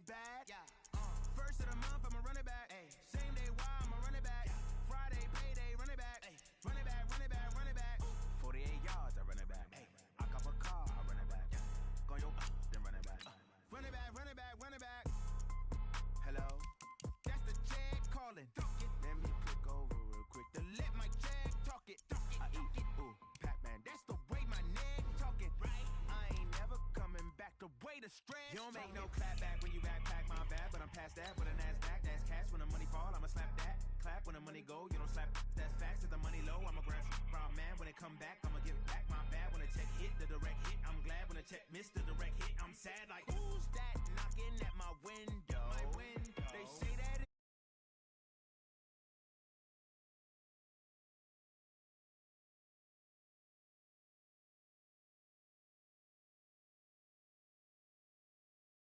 bad. First of the month, I'ma run it back. Same day, why I'ma run it back. Friday, payday, run it back. Run it back, run it back, run it back. 48 yards, I run it back. I cop a car, I run it back. Go your then run it back. Run it back, run it back, run it back. Hello, that's the check calling. Let me click over real quick to let my check talk it. I eat it, ooh, Pac-Man. That's the way my neck talking. Right, I ain't never coming back. The way the stress. You don't make no clap back when you backpack my bad, but I'm past that with a NASDAQ. That's cash when the money fall. I'ma slap that. Clap when the money go. You don't slap. That's facts. If the money low, I'ma grab brown man when it come back. I'ma give back my bad when the check hit the direct hit. I'm glad when the check missed the direct hit. I'm sad like who's that knocking at my window? My window. They say that.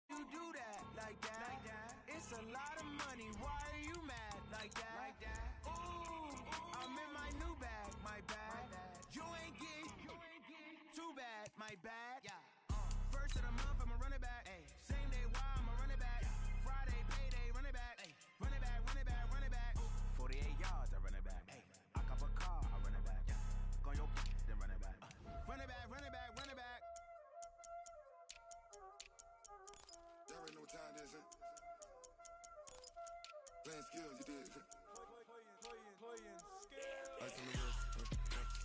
You do that like that, like that. It's a lot of money. Why are you mad like that? Like that. Ooh, I'm in my new bag, my bad. You ain't get too bad, my bad. First of the month, I'ma run it back. Same day, why I'ma run it back. Friday, payday, run it back. Run it back, run it back, run it back. 48 yards, I run it back. I cop a car, I run it back. Go your then run it back. Run it back, run it back, run it back. Y'all already know what time it is, huh? Playing skills, you did. Playing skills. Ice on the wrist,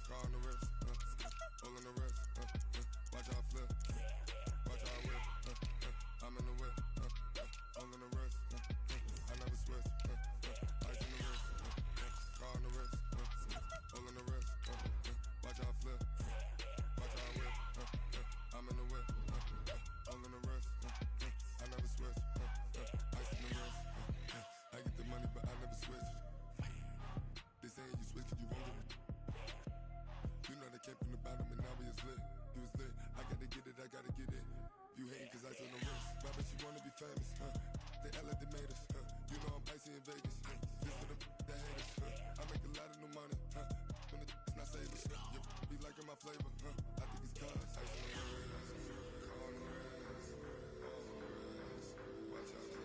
car on the wrist, hole in the wrist, watch how I flip, watch how I whip, I'm in the whip, hole in the wrist, I never switch, ice on the wrist, car on the wrist, hole in the wrist, watch how I flip, watch how I whip, I'm in the whip, hole in the wrist, I never switch, ice on the wrist, I get the money but I never switch. They say you switch it, you won't get it. You know they came from the bottom and now we is lit. You was lit, I gotta get it, I gotta get it. You hating cause ice on the wrist. Why bet you wanna be famous, huh? They LA they made us, huh? You know I'm icy in Vegas, This for the that hate us, I make a lot of new money, When the not saving, you be liking my flavor, I think it's cause ice on the wrist, car on the wrist, watch out for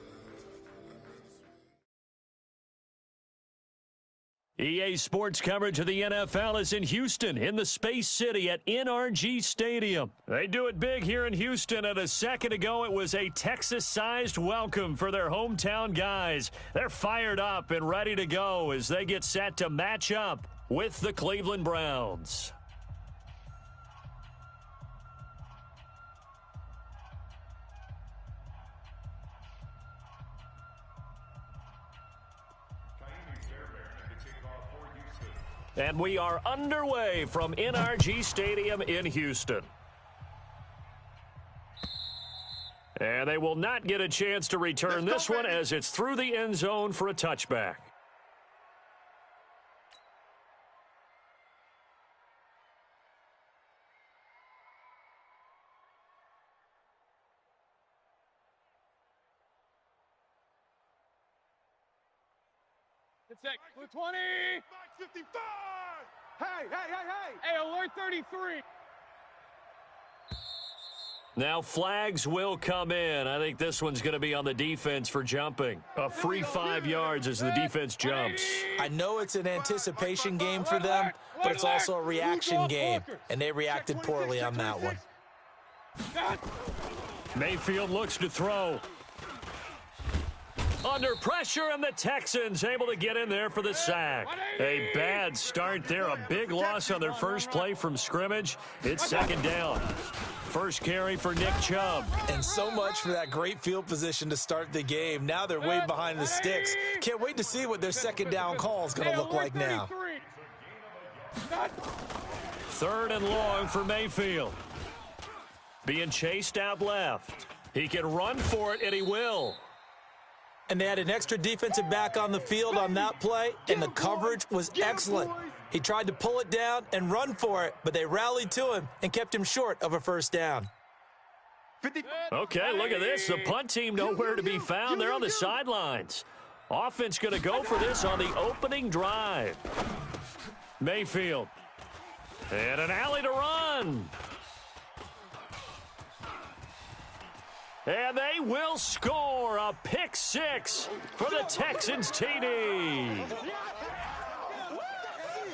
EA Sports coverage of the NFL is in Houston, in the Space City at NRG Stadium. They do it big here in Houston, and a second ago it was a Texas-sized welcome for their hometown guys. They're fired up and ready to go as they get set to match up with the Cleveland Browns. And we are underway from NRG Stadium in Houston. And they will not get a chance to return this one as it's through the end zone for a touchback. It's at 20. 55. Hey, alert 33. Now flags will come in. I think this one's going to be on the defense for jumping. A free 5 yards as the defense jumps. I know it's an anticipation game for them, but it's also a reaction game, and they reacted poorly on that one. Mayfield looks to throw. Under pressure, and the Texans able to get in there for the sack. A bad start there. A big loss on their first play from scrimmage. It's second down. First carry for Nick Chubb. And so much for that great field position to start the game. Now they're way behind the sticks. Can't wait to see what their second down call is going to look like now. Third and long for Mayfield. Being chased out left. He can run for it, and he will. And they had an extra defensive back on the field on that play, and the coverage was excellent. He tried to pull it down and run for it, but they rallied to him and kept him short of a first down. Okay, look at this. The punt team nowhere to be found. They're on the sidelines. Offense going to go for this on the opening drive. Mayfield. And an alley to run. And they will score a pick six for the Texans TD.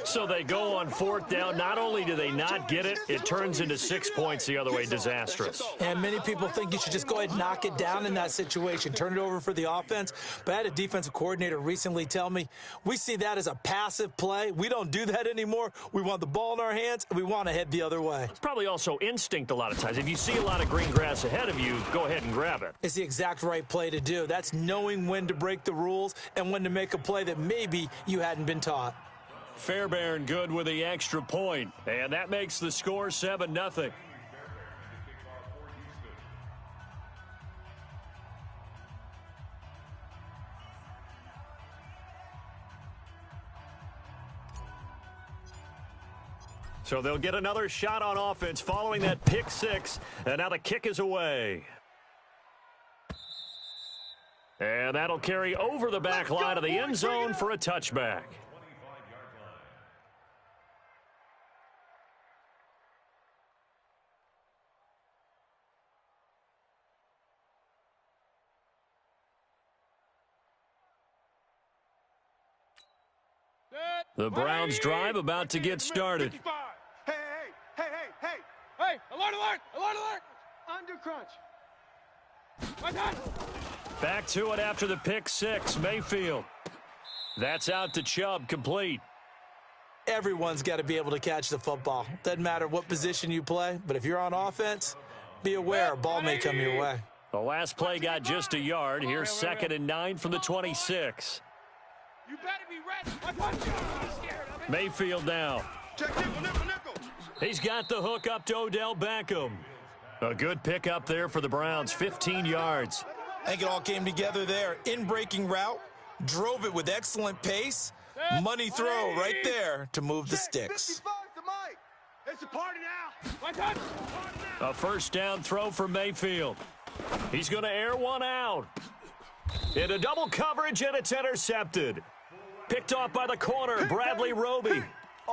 So they go on fourth down. Not only do they not get it, it turns into 6 points the other way. Disastrous. And many people think you should just go ahead and knock it down in that situation. Turn it over for the offense. But I had a defensive coordinator recently tell me, we see that as a passive play. We don't do that anymore. We want the ball in our hands, and we want to head the other way. It's probably also instinct a lot of times. If you see a lot of green grass ahead of you, go ahead and grab it. It's the exact right play to do. That's knowing when to break the rules and when to make a play that maybe you hadn't been taught. Fairbairn good with the extra point, and that makes the score 7-0. So they'll get another shot on offense following that pick six, and now the kick is away. And that'll carry over the back line of the end zone for a touchback. The Browns drive about to get started. Hey, alert, alert, alert, alert. Under crunch. Back to it after the pick six, Mayfield. That's out to Chubb, complete. Everyone's got to be able to catch the football. Doesn't matter what position you play, but if you're on offense, be aware a ball may come your way. The last play got just a yard. Here's 2nd and 9 from the 26. You better be ready. Mayfield now. He's got the hook up to Odell Beckham. A good pickup there for the Browns, 15 yards. I think it all came together there. In-breaking route, drove it with excellent pace. Money throw right there to move the sticks. It's a party now. A first down throw for Mayfield. He's going to air one out. Into double coverage, and it's intercepted. Picked off by the corner, Bradley Roby.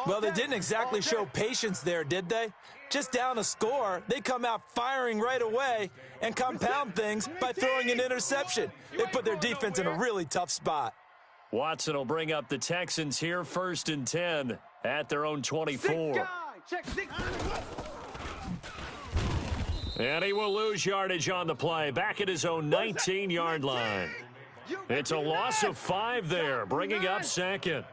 Well, they didn't exactly show patience there, did they? Just down a score, they come out firing right away and compound things by throwing an interception. They put their defense in a really tough spot. Watson will bring up the Texans here, 1st and 10 at their own 24. And he will lose yardage on the play, back at his own 19-yard line. It's a loss of 5 there, bringing up 2nd.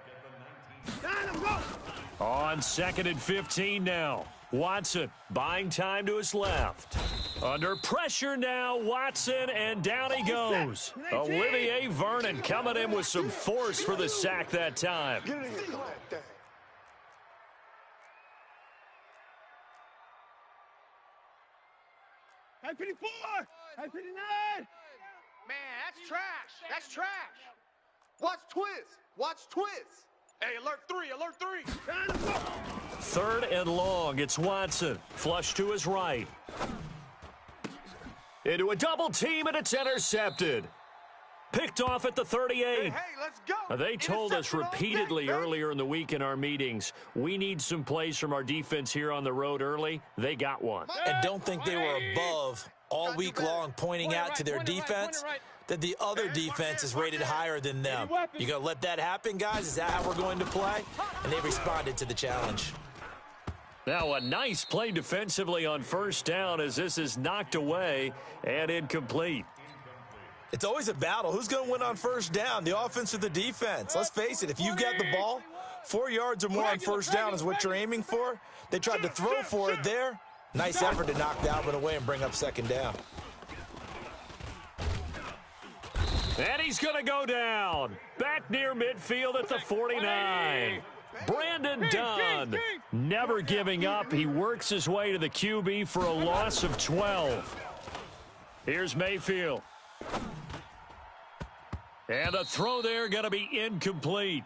On 2nd and 15 now. Watson buying time to his left. Under pressure now, Watson, and down he goes. Olivier Vernon coming in with some force for the sack that time. 54! 59! Man, that's trash. That's trash. Watch Twiz. Watch Twiz. Hey, alert 3, alert 3. 3rd and long. It's Watson. Flush to his right. Into a double team, and it's intercepted. Picked off at the 38. Hey, let's go. They told us repeatedly earlier in the week in our meetings, we need some plays from our defense here on the road early. They got one. And don't think they were above all week long pointing out to their defense that the other defense is rated higher than them. You going to let that happen, guys? Is that how we're going to play? And they responded to the challenge. Now a nice play defensively on 1st down as this is knocked away and incomplete. It's always a battle. Who's going to win on 1st down, the offense or the defense? Let's face it, if you've got the ball, 4 yards or more on 1st down is what you're aiming for. They tried to throw for it there. Nice effort to knock that one away and bring up 2nd down. And he's going to go down. Back near midfield at the 49. Brandon Dunn never giving up. He works his way to the QB for a loss of 12. Here's Mayfield. And the throw there going to be incomplete.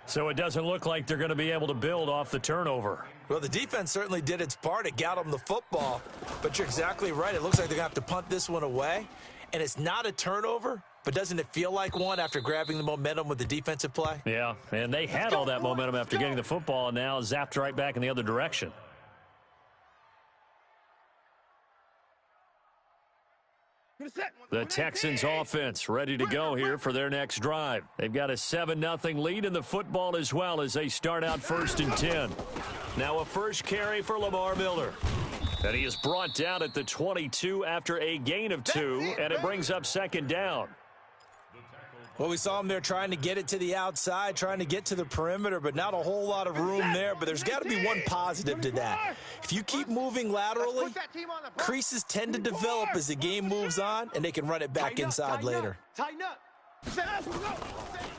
So it doesn't look like they're going to be able to build off the turnover. Well, the defense certainly did its part. It got them the football. But you're exactly right. It looks like they're going to have to punt this one away. And it's not a turnover, but doesn't it feel like one after grabbing the momentum with the defensive play? Yeah, and they had all that momentum after getting the football and now zapped right back in the other direction. The Texans offense ready to go here for their next drive. They've got a 7-0 lead in the football as well as they start out 1st and 10. Now a first carry for Lamar Miller. And he is brought down at the 22 after a gain of 2, and it brings up 2nd down. Well, we saw him there trying to get it to the outside, trying to get to the perimeter, but not a whole lot of room there. But there's got to be one positive to that. If you keep moving laterally, creases tend to develop as the game moves on, and they can run it back inside later. Tighten up.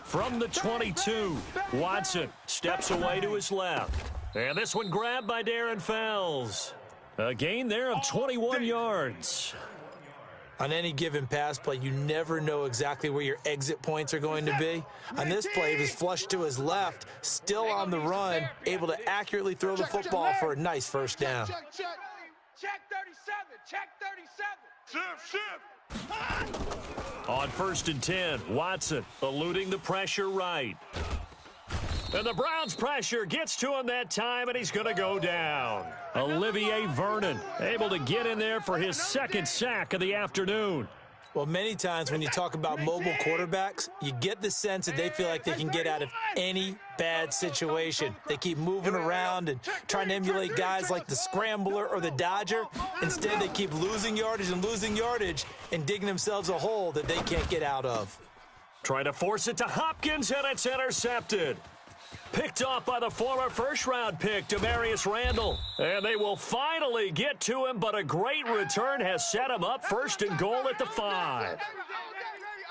From the 22, Watson steps away to his left. And this one grabbed by Darren Fells. A gain there of 21 yards. On any given pass play, you never know exactly where your exit points are going to be. On this play, he was flushed to his left, still on the run, able to accurately throw the football for a nice first down. Check 37. Check 37. Shift. On 1st and 10, Watson eluding the pressure right. And the Browns' pressure gets to him that time, and he's going to go down. Olivier Vernon able to get in there for his 2nd sack of the afternoon. Well, many times when you talk about mobile quarterbacks, you get the sense that they feel like they can get out of any bad situation. They keep moving around and trying to emulate guys like the Scrambler or the Dodger. Instead, they keep losing yardage and digging themselves a hole that they can't get out of. Trying to force it to Hopkins, and it's intercepted. Picked off by the former first-round pick, Demarius Randall. And they will finally get to him, but a great return has set him up 1st and goal at the 5.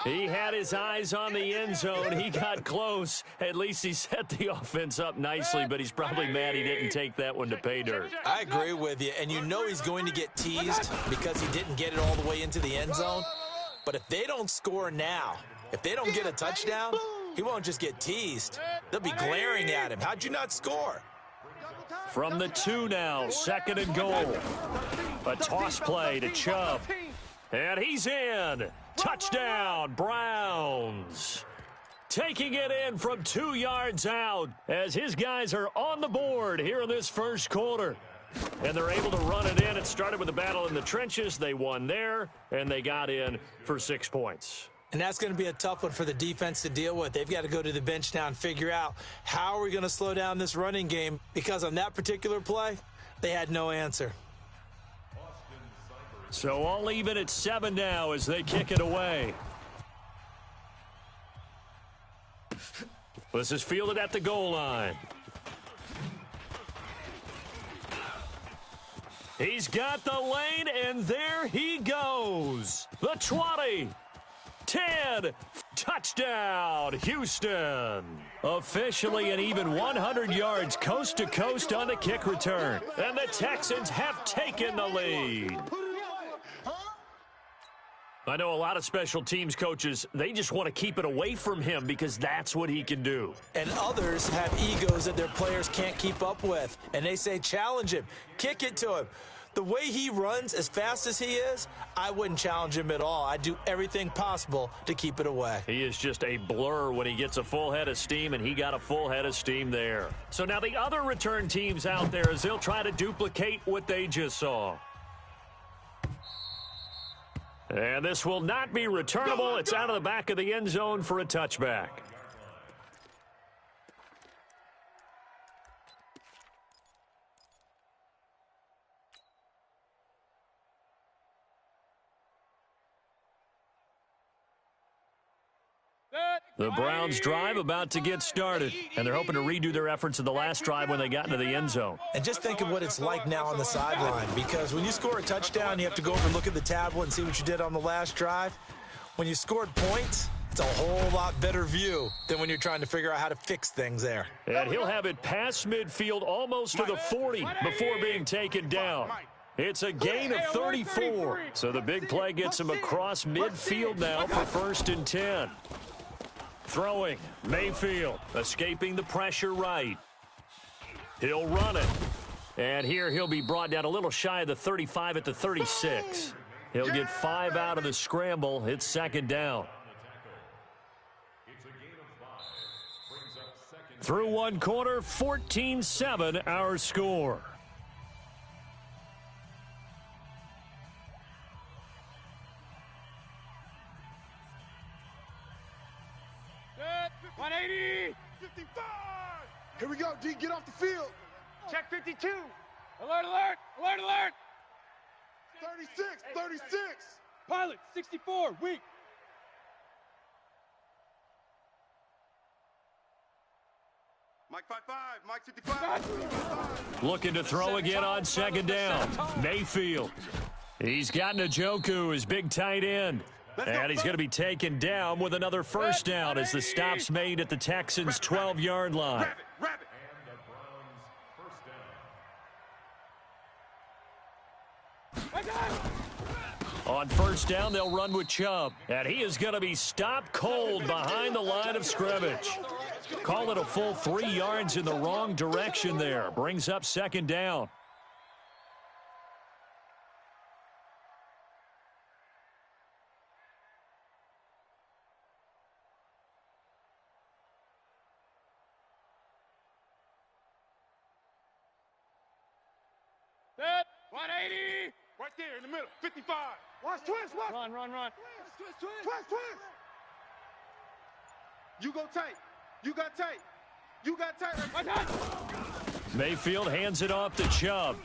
He had his eyes on the end zone. He got close. At least he set the offense up nicely, but he's probably mad he didn't take that one to pay dirt. I agree with you, and you know he's going to get teased because he didn't get it all the way into the end zone. But if they don't score now, if they don't get a touchdown, he won't just get teased. They'll be glaring at him. How'd you not score? From the 2 now, 2nd and goal. A toss play to Chubb. And he's in. Touchdown, Browns. Taking it in from 2 yards out as his guys are on the board here in this first quarter. And they're able to run it in. It started with a battle in the trenches. They won there, and they got in for 6 points. And that's going to be a tough one for the defense to deal with. They've got to go to the bench now and figure out how are we going to slow down this running game, because on that particular play, they had no answer. So all even at 7 now as they kick it away. This is fielded at the goal line. He's got the lane, and there he goes. The 20. 10, touchdown, Houston. Officially an even 100 yards coast to coast on the kick return. And the Texans have taken the lead. I know a lot of special teams coaches, they just want to keep it away from him because that's what he can do. And others have egos that their players can't keep up with. And they say, challenge him, kick it to him. The way he runs as fast as he is, I wouldn't challenge him at all. I'd do everything possible to keep it away. He is just a blur when he gets a full head of steam, and he got a full head of steam there. So now the other return teams out there as they'll try to duplicate what they just saw. And this will not be returnable. It's out of the back of the end zone for a touchback. The Browns drive about to get started, and they're hoping to redo their efforts in the last drive when they got into the end zone. And just think of what it's like now on the sideline, because when you score a touchdown, you have to go over and look at the tablet and see what you did on the last drive. When you scored points, it's a whole lot better view than when you're trying to figure out how to fix things there. And he'll have it past midfield almost to the 40 before being taken down. It's a gain of 34. So the big play gets him across midfield now for 1st and 10. Throwing, Mayfield, escaping the pressure right. He'll run it. And here he'll be brought down a little shy of the 35 at the 36. He'll get 5 out of the scramble. It's 2nd down. Through 1 quarter, 14-7 our score. 180. 55. Here we go, D. Get off the field. Check 52. Alert, alert, alert, alert. 36, 36. Pilot, 64, weak. Mike 55, Mike 55. Looking to throw again on second down. Mayfield. He's got Njoku, his big tight end. And he's going to be taken down with another first down as the stop's made at the Texans' 12-yard line. Rabbit. On first down, they'll run with Chubb. And he is going to be stopped cold behind the line of scrimmage. Call it a full 3 yards in the wrong direction there. Brings up second down. Set. 180. Right there in the middle, 55. Watch twist, watch. Run. Twist. You go tight. You got tight. Mayfield hands it off to Chubb.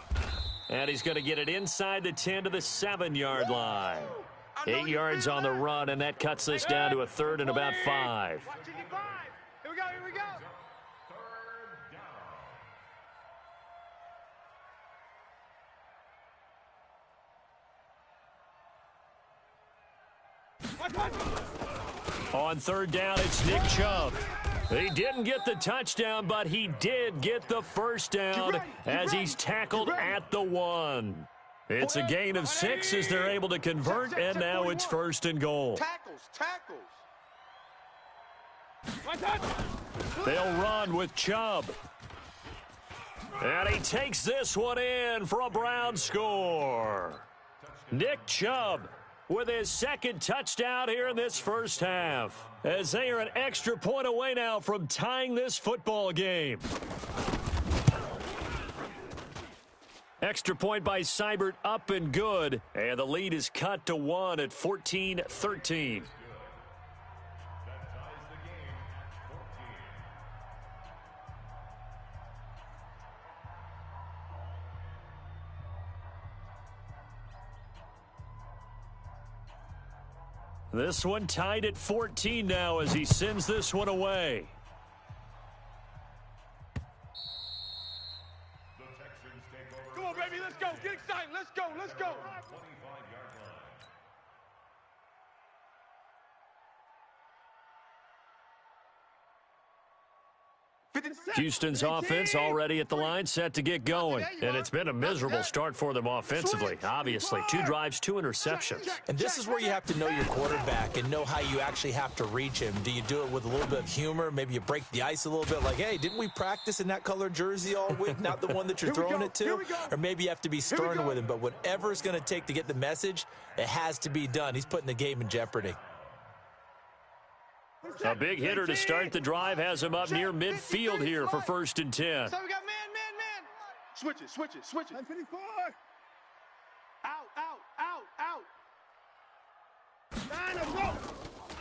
And he's going to get it inside the 10 to the 7-yard line. 8 yards on the run, and that cuts this down to a third and about 5. Watch 55. Here we go. On third down, it's Nick Chubb. He didn't get the touchdown, but he did get the first down as he's tackled at the 1. It's a gain of 6 as they're able to convert, and now it's first and goal. Tackles. They'll run with Chubb. And he takes this one in for a Brown score. Nick Chubb with his second touchdown here in this first half, as they are an extra point away now from tying this football game. Extra point by Seibert up and good, and the lead is cut to 1 at 14-13. This one tied at 14 now as he sends this one away. Come on, baby, let's go. Get excited. Let's go. Houston's offense already at the line, set to get going. And it's been a miserable start for them offensively, obviously. 2 drives, 2 interceptions. And this is where you have to know your quarterback and know how you actually have to reach him. Do you do it with a little bit of humor? Maybe you break the ice a little bit like, hey, didn't we practice in that colored jersey all week, not the one that you're throwing it to? Or maybe you have to be stern with him. But whatever it's going to take to get the message, it has to be done. He's putting the game in jeopardy. A big hitter to start the drive has him up near midfield here for first and 10. So we got man. Switch it. 54. Out.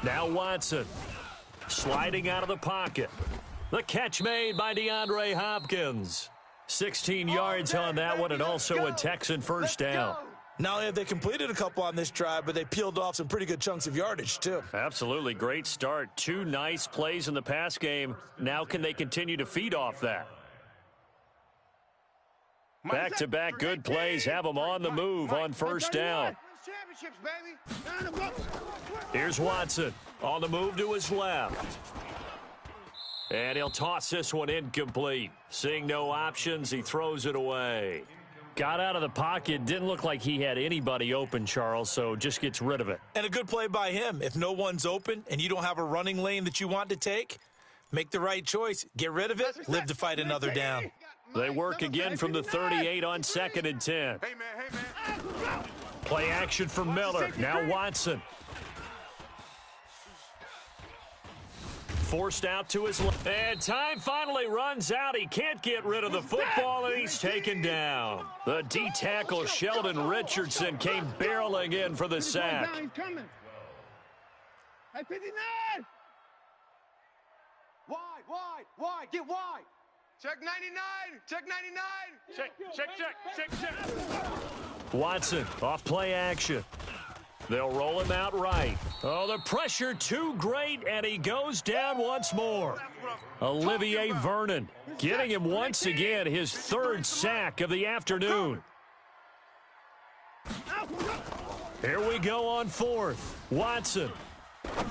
Now Watson sliding out of the pocket. The catch made by DeAndre Hopkins. 16 yards on that one, and also a Texan first down. Not only have they completed a couple on this drive, but they peeled off some pretty good chunks of yardage, too. Absolutely great start. 2 nice plays in the pass game. Now can they continue to feed off that? Back-to-back good plays have them on the move on first down. Here's Watson on the move to his left. And he'll toss this one incomplete. Seeing no options, he throws it away. Got out of the pocket, didn't look like he had anybody open, Charles, so just gets rid of it. And a good play by him. If no one's open and you don't have a running lane that you want to take, make the right choice. Get rid of it, live to fight another down. They work again from the 38 on second and 10. Hey, man. Play action for Miller. Now Watson. Forced out to his left. And time finally runs out. He can't get rid of the football, and he's taken down. The D-tackle, Sheldon Richardson, came barreling in for the sack. He's coming. At 59. Wide, get wide. Check 99, check 99. Check. Watson off play action. They'll roll him out right. Oh, the pressure too great, and he goes down once more. Olivier Vernon getting him once again his third sack of the afternoon. Here we go on fourth. Watson.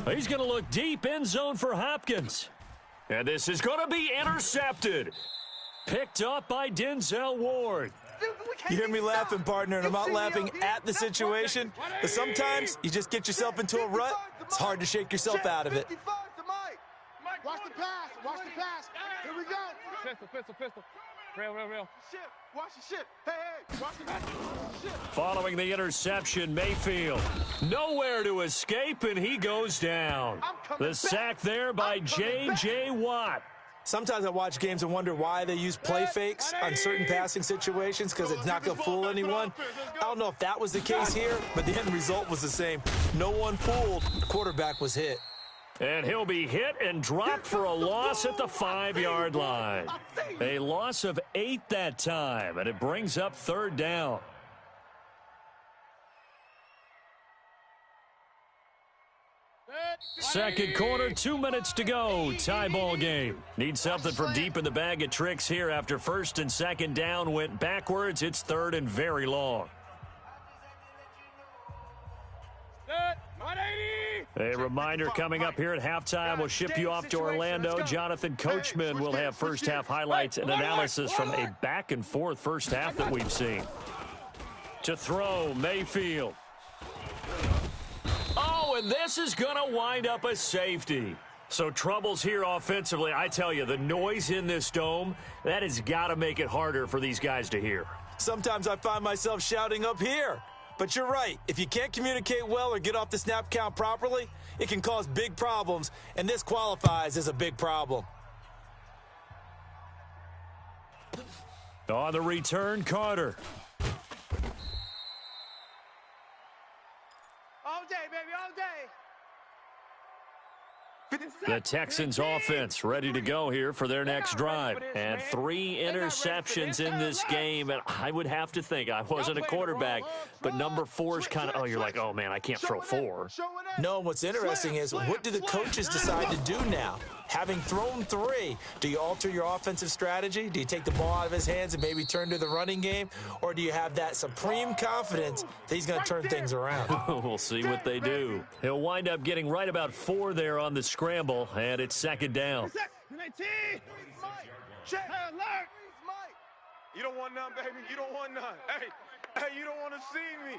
He's going to look deep end zone for Hopkins. And this is going to be intercepted. Picked up by Denzel Ward. You hear me laughing, partner, and I'm not laughing at the situation, but sometimes you just get yourself into a rut. It's hard to shake yourself out of it. Watch the pass. Here we go. Pistol. Real. Shit, watch the shit. Hey, watch the pass. Shit. Following the interception, Mayfield nowhere to escape, and he goes down. The sack there by J.J. Watt. Sometimes I watch games and wonder why they use play fakes on certain passing situations because it's not going to fool anyone. I don't know if that was the case here, but the end result was the same. No one fooled. The quarterback was hit. And he'll be hit and dropped for a loss at the 5-yard line. A loss of 8 that time, and it brings up third down. Second quarter, 2 minutes to go. Tie ball game. Need something from deep in the bag of tricks here after first and second down went backwards. It's third and very long. 180. A reminder coming up here at halftime. We'll ship you off to Orlando. Jonathan Coachman will have first half highlights and analysis from a back and forth first half that we've seen. To throw, Mayfield. Oh, and this is going to wind up a safety. So troubles here offensively. I tell you, the noise in this dome, that has got to make it harder for these guys to hear. Sometimes I find myself shouting up here. But you're right. If you can't communicate well or get off the snap count properly, it can cause big problems, and this qualifies as a big problem. On the return, Carter. All day, baby, all day. The Texans offense ready to go here for their next drive. And 3 interceptions in this game. And I would have to think, I wasn't a quarterback, but number 4 is kind of, you're like, oh, man, I can't throw 4. No, what's interesting is what do the coaches decide to do now? Having thrown 3, do you alter your offensive strategy? Do you take the ball out of his hands and maybe turn to the running game? Or do you have that supreme confidence that he's going to turn things around? We'll see what they do. He'll wind up getting right about 4 there on the scramble, and it's second down. You don't want none, baby. You don't want none. Hey, you don't want to see me.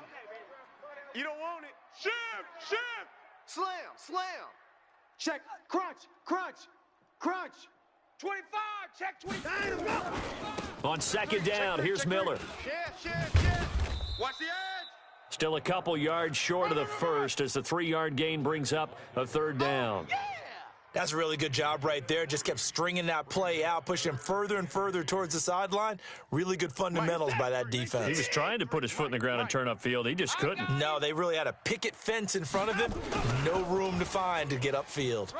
You don't want it. Shim. Slam. Check, crunch. 25, check 25. On second down, here's Miller. Shit. Watch the edge. Still a couple yards short of the first as the 3-yard gain brings up a third down. That's a really good job right there. Just kept stringing that play out, pushing him further and further towards the sideline. Really good fundamentals by that defense. He was trying to put his foot in the ground and turn upfield. He just couldn't. No, they really had a picket fence in front of him. No room to find to get upfield.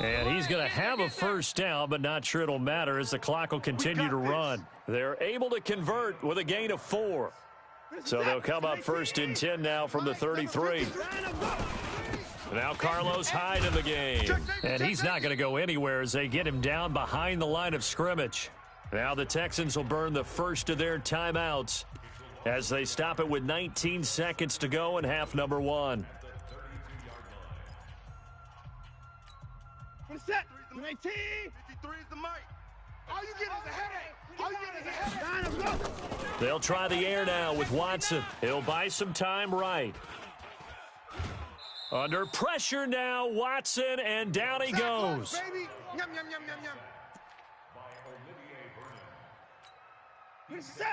And he's going to have a first down, but not sure it'll matter as the clock will continue to run. They're able to convert with a gain of 4. So they'll come up first and 10 now from the 33. Now Carlos Hyde in the game. And he's not going to go anywhere as they get him down behind the line of scrimmage. Now the Texans will burn the first of their timeouts as they stop it with 19 seconds to go in half number 1. What's that? 19. 53 is the mic. All you get is a headache. They'll try the air now with Watson. He'll buy some time right. Under pressure now, Watson, and down he goes. Baby. Yum.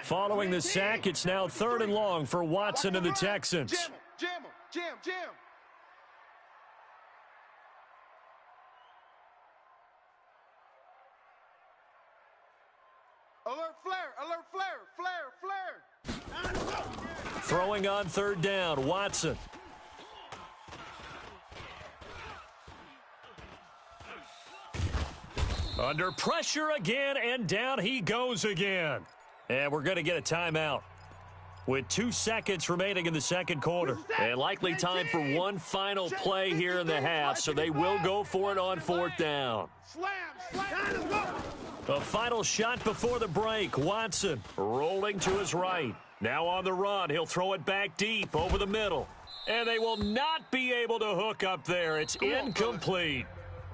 Following the sack, it's now third and long for Watson and the Texans. Jam. Alert flare. Throwing on third down, Watson. Under pressure again, and down he goes again. And we're going to get a timeout with 2 seconds remaining in the second quarter. And likely time for one final play here in the half, so they will go for it on 4th down. A final shot before the break. Watson rolling to his right. Now on the run. He'll throw it back deep over the middle. And they will not be able to hook up there. It's incomplete.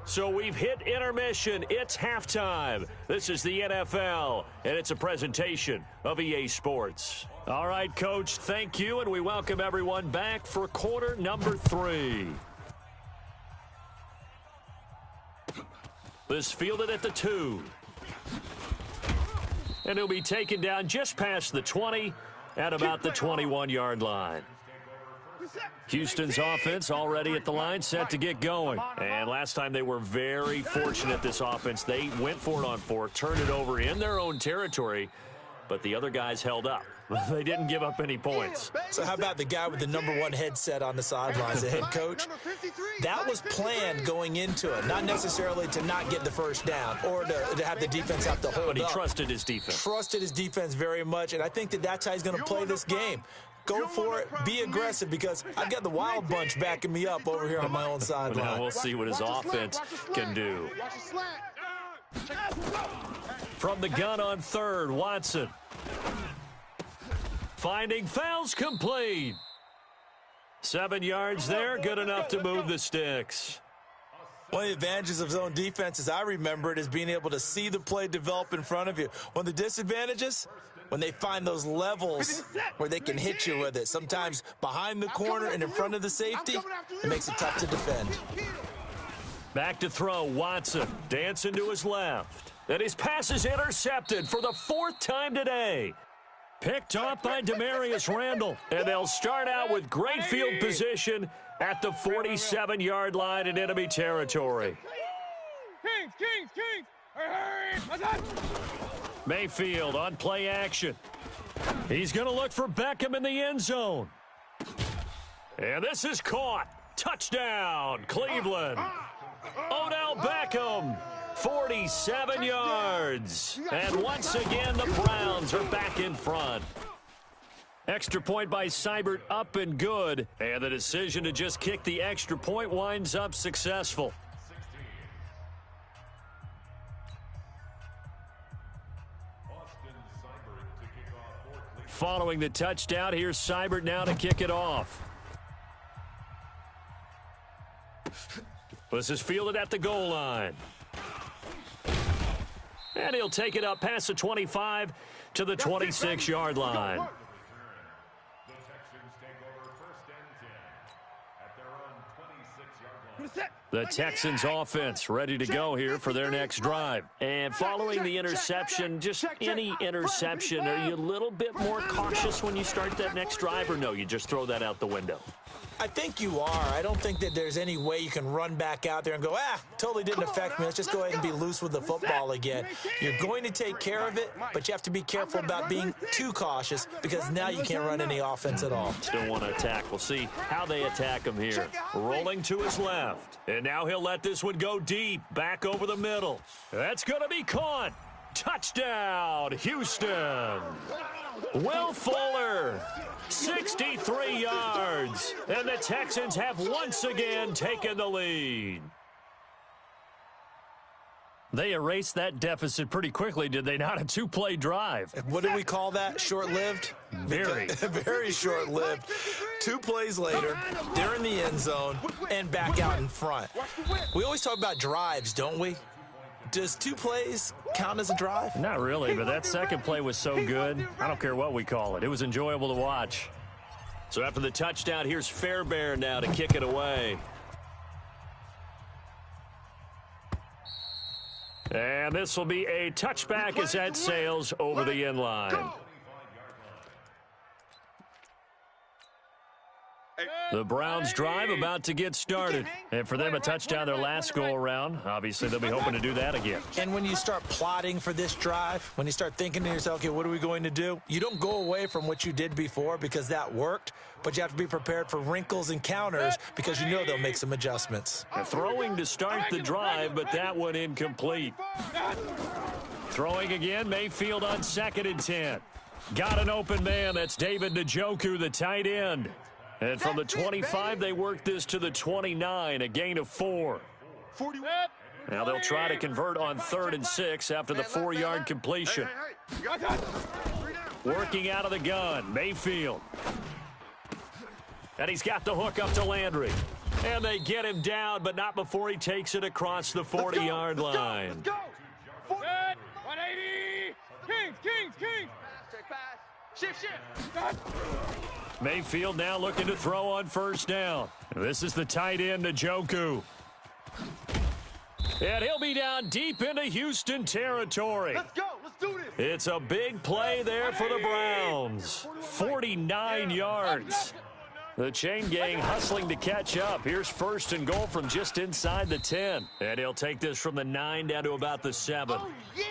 So we've hit intermission. It's halftime. This is the NFL, and it's a presentation of EA Sports. All right, Coach, thank you, and we welcome everyone back for quarter number 3. This fielded at the 2. And he'll be taken down just past the 20 at about the 21-yard line. Houston's offense already at the line, set to get going. And last time they were very fortunate, this offense. They went for it on 4, turned it over in their own territory, but the other guys held up. They didn't give up any points. So how about the guy with the number 1 headset on the sidelines, the head coach? That was planned going into it, not necessarily to not get the first down or to have the defense have to hold up. But he trusted his defense. Trusted his defense very much, and I think that's how he's going to play this game. Go for it. Be aggressive, because I've got the Wild Bunch backing me up over here on my own sideline. Now we'll see what his offense can do. From the gun on 3rd, Watson. Finding fouls complete. 7 yards there, good enough to move the sticks. One of the advantages of zone defense, as I remember it, is being able to see the play develop in front of you. One of the disadvantages, when they find those levels where they can hit you with it. Sometimes behind the corner and in front of the safety, it makes it tough to defend. Back to throw, Watson dancing to his left. And his pass is intercepted for the 4th time today. Picked off by Demarius Randall. And they'll start out with great field position at the 47-yard line in enemy territory. Mayfield on play action. He's going to look for Beckham in the end zone. And this is caught. Touchdown, Cleveland. Odell Beckham, 47 yards. And once again, the Browns are back in front. Extra point by Seibert, up and good. And the decision to just kick the extra point winds up successful. Following the touchdown, here's Seibert now to kick it off. This is fielded at the goal line. And he'll take it up past the 25 to the 26-yard line. The Texans offense ready to go here for their next drive. And following the interception, just any interception, are you a little bit more cautious when you start that next drive, or no, you just throw that out the window? I think you are. I don't think that there's any way you can run back out there and go, totally didn't affect me. Let's just go ahead and be loose with the football again. You're going to take care of it, but you have to be careful about being too cautious, because now you can't run any offense at all. Still want to attack. We'll see how they attack him here. Rolling to his left. And now he'll let this one go deep, back over the middle. That's going to be caught. Touchdown, Houston. Will Fuller, 63 yards. And the Texans have once again taken the lead. They erased that deficit pretty quickly, did they not? A 2-play drive. What do we call that? Short-lived? Very. Very short-lived. 2 plays later, they're in the end zone and back out in front. We always talk about drives, don't we? Does 2 plays count as a drive? Not really, but that second play was so good. I don't care what we call it. It was enjoyable to watch. So after the touchdown, here's Fairbairn now to kick it away. And this will be a touchback as that sails over the end line. The Browns drive about to get started. And for them, a touchdown their last go-around. Obviously, they'll be hoping to do that again. And when you start plotting for this drive, when you start thinking to yourself, okay, what are we going to do? You don't go away from what you did before because that worked, but you have to be prepared for wrinkles and counters because you know they'll make some adjustments. Throwing to start the drive, but that one incomplete. Throwing again, Mayfield on 2nd and 10. Got an open man. That's David Njoku, the tight end. And from the 25, they work this to the 29, a gain of 4. Now they'll try to convert on 3rd and 6 after the 4-yard completion. Working out of the gun, Mayfield. And he's got the hook up to Landry. And they get him down, but not before he takes it across the 40-yard line. Let's go. 180. Kings. Shift. Mayfield now looking to throw on 1st down. This is the tight end, Njoku. And he'll be down deep into Houston territory. Let's go. Let's do this. It's a big play there for the Browns. 49 yards. The chain gang hustling to catch up. Here's 1st and goal from just inside the 10. And he'll take this from the 9 down to about the 7. Oh, yeah.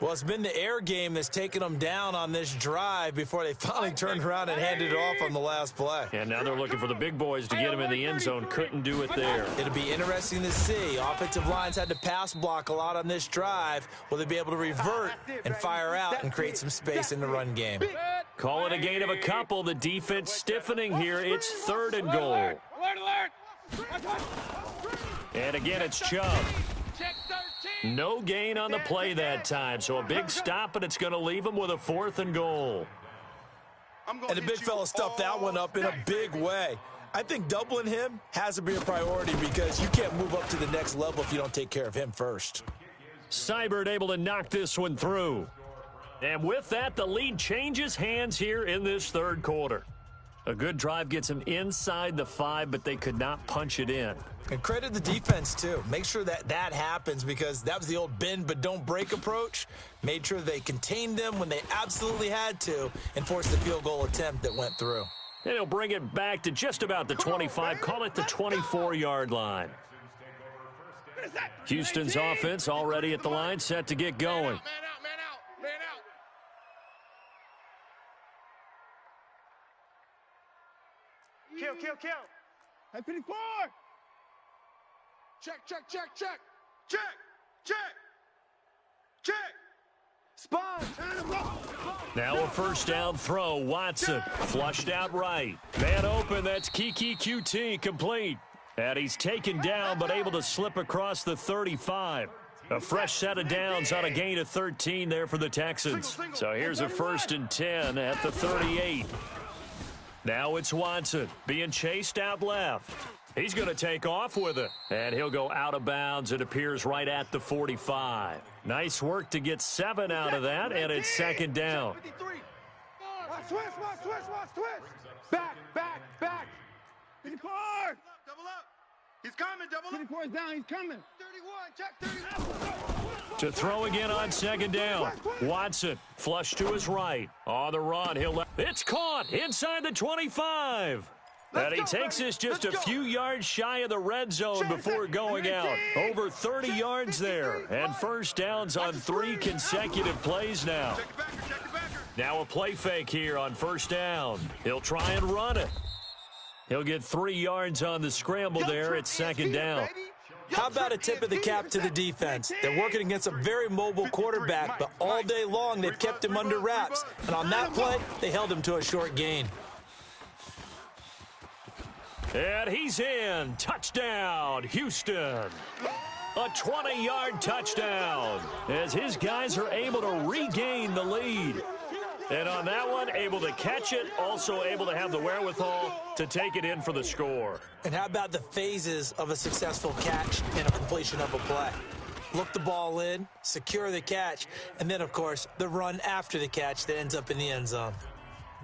Well, it's been the air game that's taken them down on this drive before they finally turned around and handed it off on the last play. And now they're looking for the big boys to get him in the end zone. Couldn't do it there. It'll be interesting to see. Offensive lines had to pass block a lot on this drive. Will they be able to revert and fire out and create some space in the run game? Call it a gain of a couple. The defense stiffening here. It's 3rd and goal. And again, it's Chubb. No gain on the play that time, so a big stop, and it's going to leave him with a 4th and goal. And the big fella stuffed that one up in a big way. I think doubling him has to be a priority because you can't move up to the next level if you don't take care of him first. Seibert able to knock this one through. And with that, the lead changes hands here in this 3rd quarter. A good drive gets them inside the 5, but they could not punch it in. And credit the defense, too. Make sure that happens because that was the old bend but don't break approach. Made sure they contained them when they absolutely had to and forced the field goal attempt that went through. And he'll bring it back to just about the 25, call it the 24-yard line. Houston's offense already at the line, set to get going. Man out. Kill. Hey, 54. Check. Spot. Now a 1st down throw. Watson flushed out right. Man open. That's Kiki QT complete. And he's taken down but able to slip across the 35. A fresh set of downs on a gain of 13 there for the Texans. So here's a 1st and 10 at the 38. Now it's Watson being chased out left. He's going to take off with it. And he'll go out of bounds. It appears right at the 45. Nice work to get 7 out of that, and it's 2nd down. Watch twist. Back. 54. Double up. He's coming. Double up. 54 is down. He's coming. 31. Check 31. To throw again on 2nd down. Watson flush to his right. On the run, it's caught inside the 25. And he takes this just a few yards shy of the red zone before going out. Over 30 yards there. And 1st downs on 3 consecutive plays now. Now a play fake here on 1st down. He'll try and run it. He'll get 3 yards on the scramble there at 2nd down. How about a tip of the cap to the defense? They're working against a very mobile quarterback, but all day long they've kept him under wraps. And on that play, they held him to a short gain. And he's in. Touchdown, Houston. A 20-yard touchdown as his guys are able to regain the lead. And on that one, able to catch it, also able to have the wherewithal to take it in for the score. And how about the phases of a successful catch and a completion of a play? Look the ball in, secure the catch, and then, of course, the run after the catch that ends up in the end zone.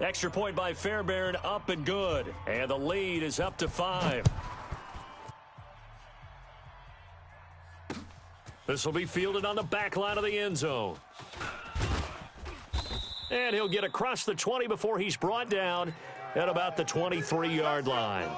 Extra point by Fairbairn, up and good. And the lead is up to 5. This will be fielded on the back line of the end zone. And he'll get across the 20 before he's brought down at about the 23-yard line.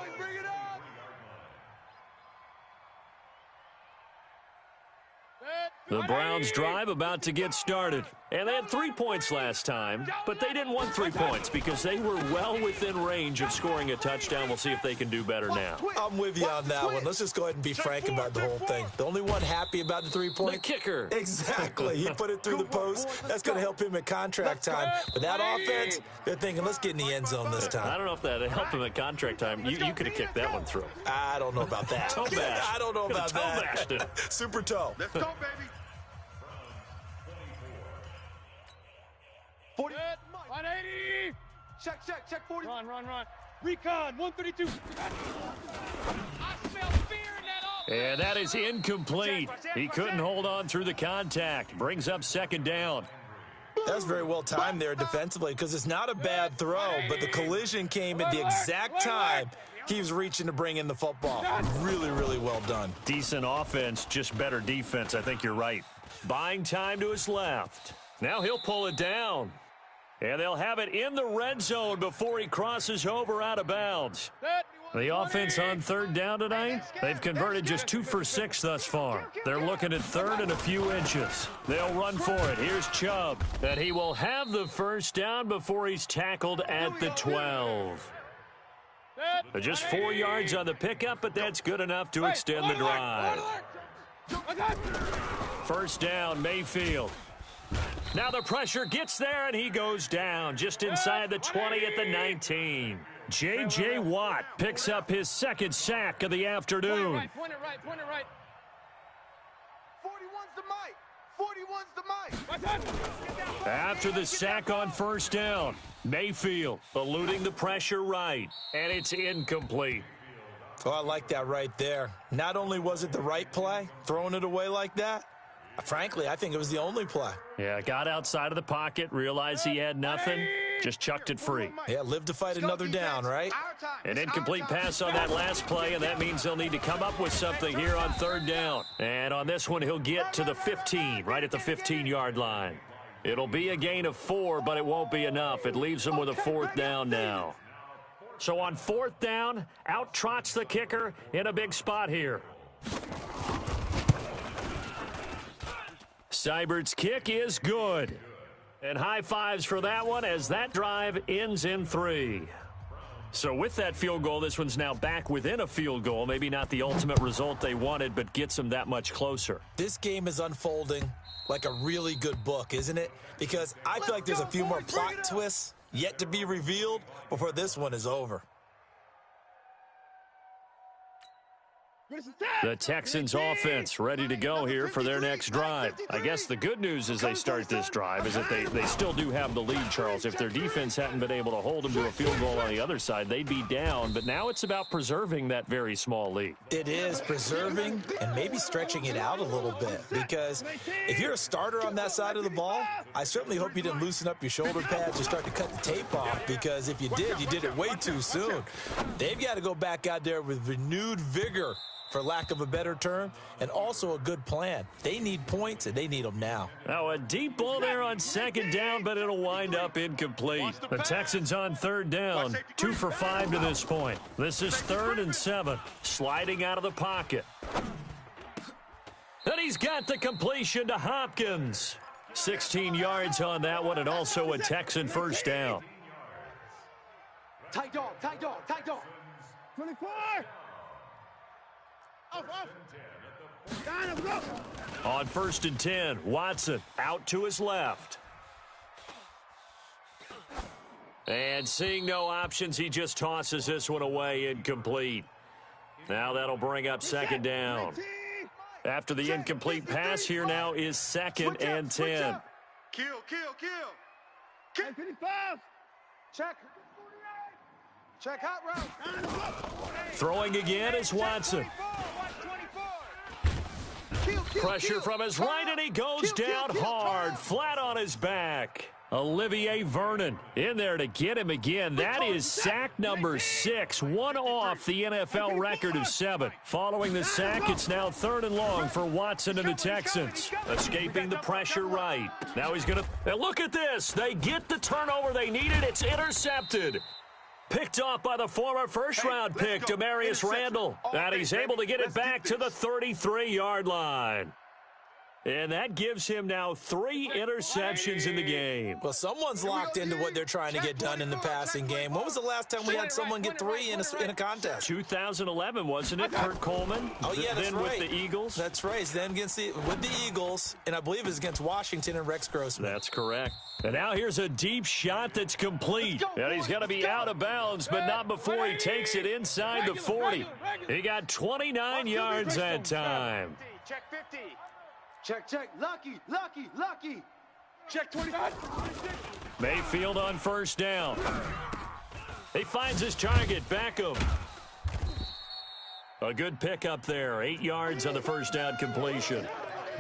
The Browns' drive about to get started. And they had 3 points last time, but they didn't want 3 points because they were well within range of scoring a touchdown. We'll see if they can do better now. I'm with you on that one. Let's just go ahead and be frank about the whole thing. The only one happy about the 3-point? The kicker. Exactly. He put it through the post. That's going to help him at contract time. But that offense, they're thinking, let's get in the end zone this time. I don't know if that helped him at contract time. You could have kicked that one through. I don't know about that. Toe bash. I don't know about toe that. bashed it. Super toe. Let's go, baby. 40. 180. Check 40. Run. Recon, 132. I smell fear in that offense. And that is incomplete. He couldn't hold on through the contact. Brings up second down. That's very well timed there defensively because it's not a bad throw, but the collision came at the exact time he was reaching to bring in the football. Really, really well done. Decent offense, just better defense. I think you're right. Buying time to his left. Now he'll pull it down. And they'll have it in the red zone before he crosses over out of bounds. The offense on third down tonight, they've converted just 2 for 6 thus far. They're looking at third and a few inches. They'll run for it. Here's Chubb. And he will have the first down before he's tackled at the 12. Just 4 yards on the pickup, but that's good enough to extend the drive. First down, Mayfield. Now the pressure gets there, and he goes down just inside the 20 at the 19. J.J. Watt picks up his second sack of the afternoon. Point it right. 41's the mic. After the sack on first down, Mayfield eluding the pressure right, and it's incomplete. Oh, I like that right there. Not only was it the right play, throwing it away like that, frankly, I think it was the only play. Yeah, got outside of the pocket, realized he had nothing, just chucked it free. Yeah, live to fight another down, right? An incomplete pass on that last play, and that means they'll need to come up with something here on third down. And on this one, he'll get to the 15, right at the 15-yard line. It'll be a gain of 4, but it won't be enough. It leaves him with a fourth down now. So on fourth down, out trots the kicker in a big spot here. Seibert's kick is good. And high fives for that one as that drive ends in 3. So with that field goal, this one's now back within a field goal. Maybe not the ultimate result they wanted, but gets them that much closer. This game is unfolding like a really good book, isn't it? Because I feel like there's a few more plot twists yet to be revealed before this one is over. The Texans offense ready to go here for their next drive. I guess the good news as they start this drive is that they still do have the lead, Charles. If their defense hadn't been able to hold them to a field goal on the other side, they'd be down. But now it's about preserving that very small lead. It is preserving and maybe stretching it out a little bit, because if you're a starter on that side of the ball, I certainly hope you didn't loosen up your shoulder pads and start to cut the tape off, because if you did it way too soon. They've got to go back out there with renewed vigor, for lack of a better term, and also a good plan. They need points, and they need them now. Now a deep ball there on second down, but it'll wind up incomplete. The Texans on third down, 2 for 5 to this point. This is 3rd and 7, sliding out of the pocket. And he's got the completion to Hopkins. 16 yards on that one, and also a Texan first down. Tight dog. 24. On 1st and 10, Watson out to his left. And seeing no options, he just tosses this one away, incomplete. Now that'll bring up second down. After the incomplete pass, here now is 2nd and 10. Kill. 55. Check hot route. Throwing again is Watson. Pressure from his right, and he goes down hard, flat on his back. Olivier Vernon in there to get him again. That is sack number 6, one off the NFL record of 7. Following the sack, it's now 3rd and long for Watson and the Texans. Escaping the pressure right. Now he's going to... And look at this. They get the turnover they needed. It's intercepted. Picked off by the former first-round pick, Demarius Randall. And he's able to get it back to the 33-yard line. And that gives him now 3 interceptions in the game. Well, someone's locked into what they're trying to get done in the passing game. When was the last time we had someone get 3 in a contest? 2011, wasn't it, Kurt Coleman? Oh, yeah, that's then right. With the Eagles? That's right. Then with the Eagles, and I believe it's against Washington and Rex Grossman. That's correct. And now here's a deep shot that's complete. And he's going to be out of bounds, but not before he takes it inside the 40. He got 29 yards that time. Check 50. Check. Lucky. Check 25. Mayfield on first down. He finds his target, Beckham. A good pickup there. 8 yards on the first down completion.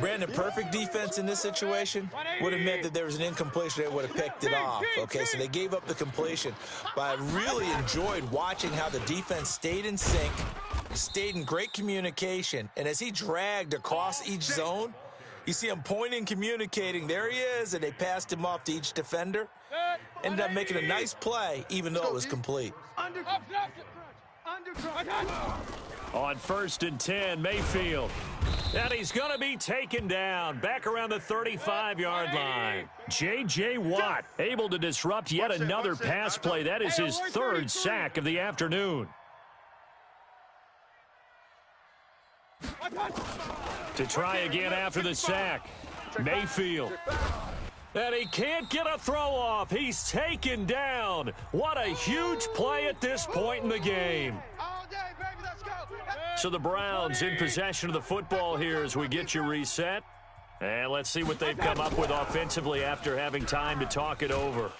Brandon, perfect defense in this situation would have meant that there was an incompletion. They would have picked it off. Okay, so they gave up the completion. But I really enjoyed watching how the defense stayed in sync, stayed in great communication, and as he dragged across each zone, you see him pointing, communicating. There he is, and they passed him off to each defender. Ended up making a nice play, even though it was complete. On first and 10, Mayfield. And he's going to be taken down back around the 35-yard line. J.J. Watt able to disrupt yet another pass play. That is his 3rd sack of the afternoon. To try again after the sack, Mayfield. And he can't get a throw off. He's taken down. What a huge play at this point in the game. So the Browns in possession of the football here as we get you reset. And let's see what they've come up with offensively after having time to talk it over.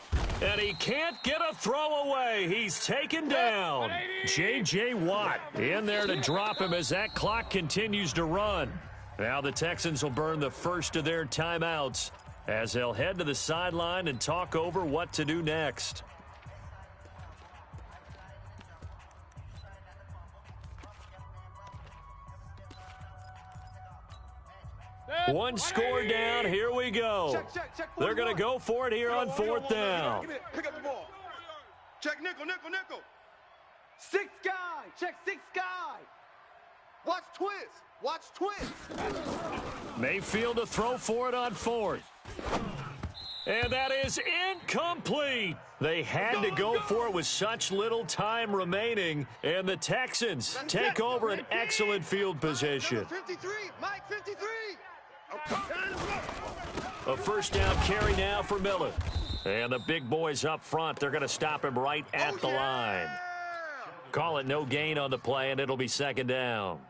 And he can't get a throw away. He's taken down. J.J. Watt in there to drop him as that clock continues to run. Now the Texans will burn the first of their timeouts as they'll head to the sideline and talk over what to do next. One score down. Here we go. They're going to go for it here on 4th down. Pick up the ball. Check nickel. 6 guy. Check 6 guy. Watch twist. Mayfield to throw for it on 4th. And that is incomplete. They had to go for it with such little time remaining. And the Texans take over an excellent field position. 53, Mike 53. A first down carry now for Miller. And the big boys up front, they're going to stop him right at the line. Call it no gain on the play, and it'll be 2nd down.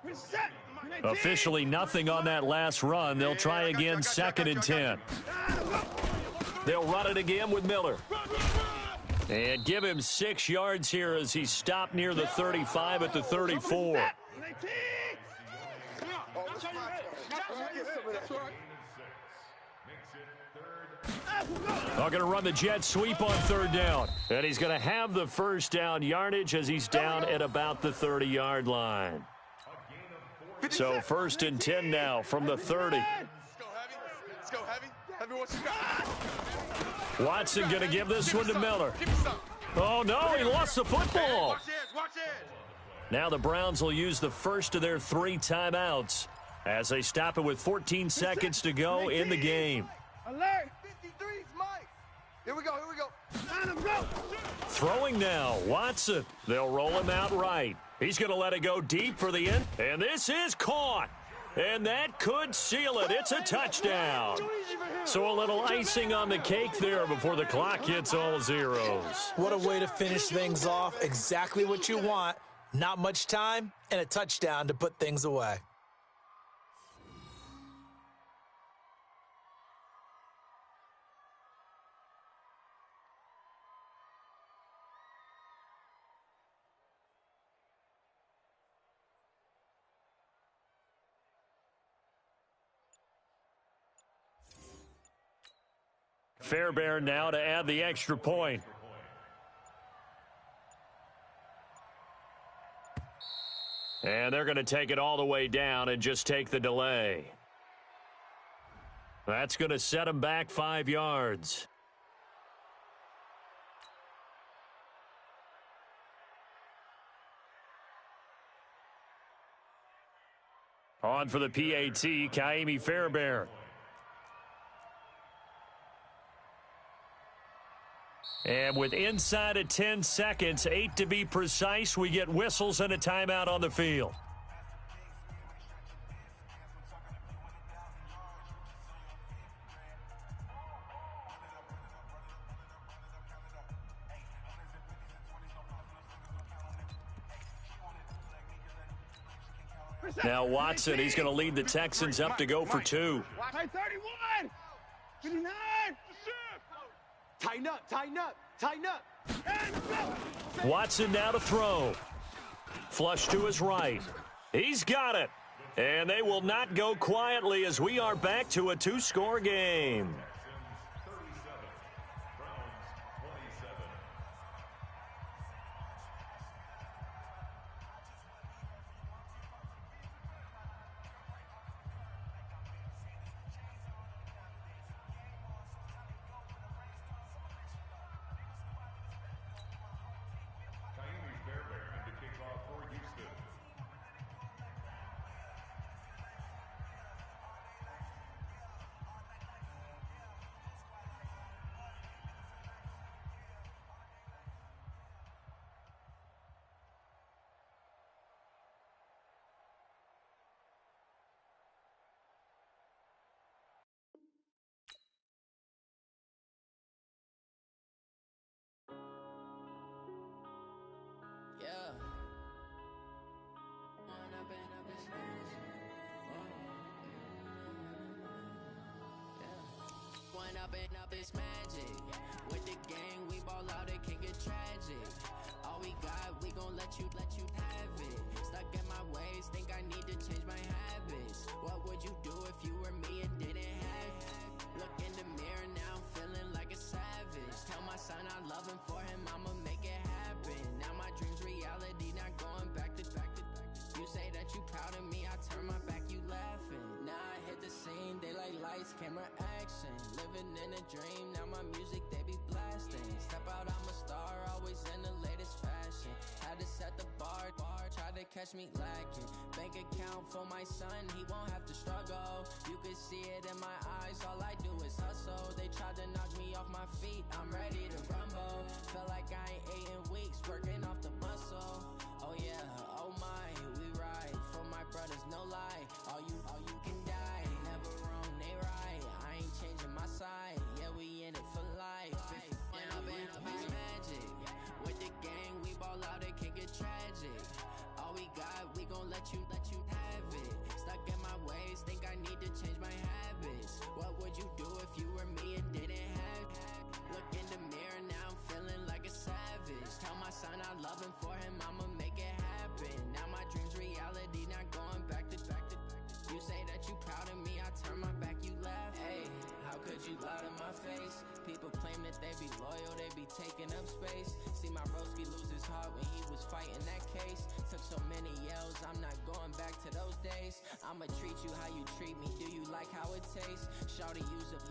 Officially nothing on that last run. They'll try again 2nd and 10. They'll run it again with Miller. And give him 6 yards here as he stopped near the 35 at the 34. They're going to run the jet sweep on 3rd down. And he's going to have the first down yardage as he's down at about the 30-yard line. So 1st and 10 now from the 30. Let's go, Heavy. Heavy, what you got? Watson going to give this one to Miller. Oh, no, he lost the football. Watch edge. Now the Browns will use the first of their 3 timeouts as they stop it with 14 seconds to go in the game. Alert. 53's Mike. Here we go. Let him go. Throwing now, Watson. They'll roll him out right. He's going to let it go deep for the end. And this is caught. And that could seal it. It's a touchdown. So a little icing on the cake there before the clock hits all zeros. What a way to finish things off. Exactly what you want. Not much time and a touchdown to put things away. Fairbairn now to add the extra point. And they're going to take it all the way down and just take the delay. That's going to set them back 5 yards. On for the PAT, Kaimi Fairbairn. And with inside of 10 seconds, 8 to be precise, we get whistles and a timeout on the field. Now Watson, he's going to lead the Texans up to go for 2. 31! 59! Tighten up, tighten up, tighten up. Watson now to throw. Flush to his right. He's got it. And they will not go quietly as we are back to a 2-score game. Up is magic. With the gang, we ball out, it can get tragic. All we got, we gon' let you have it. Stuck in my ways, think I need to change my habits. What would you do if you were me and didn't have it? Look in the mirror now, I'm feeling like a savage. Tell my son I love him, for him I'ma make it happen. Now my dream's reality, not going back to. You say that you proud of me, I turn my back, you laughing. Now I hit the scene, daylight lights, camera action. Living in a dream, now my music they be blasting. Step out, I'm a star, always in the latest fashion. Had to set the bar, try to catch me lacking. Bank account for my son, he won't have to struggle. You can see it in my eyes, all I do is hustle. They tried to knock me off my feet, I'm ready to rumble. Felt like I ain't ate in weeks, working off the muscle. Oh yeah, oh my, we ride for my brothers, no lie. All you can die, never wrong, they right. I ain't changing my side, yeah, we in it for life. When up is magic. With the gang, we ball out, it can get tragic. All we got, we gon' let you have it. Stuck in my ways, think I need to change my habits. What would you do if you were me and didn't have it? Look in the mirror, now I'm feeling like a savage. Tell my son I love him, for him I'ma make it happen. Now my dream's reality, not going back to. You say that you proud of me, I turn my back, you laugh. Hey, how could you lie to my face? People claim that they be loyal, they be taking up space. See my broski lose his heart when he was fighting that case. Took so many yells, I'm not going back to those days. I'ma treat you how you treat me, do you like how it tastes? Shawty, use up,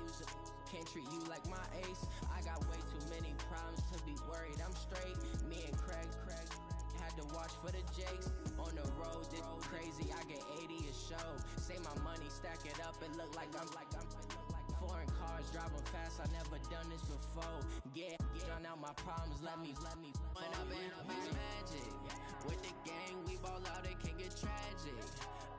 can't treat you like my ace. I got way too many problems to be worried, I'm straight. Me and Craig had to watch for the Jakes. On the road, this crazy, I get 80 a show. Say my money, stack it up, it look like I'm foreign cars, driving fast, I never done this before. Get drown out my problems, let me When up is magic. With the gang, we ball out, it can get tragic.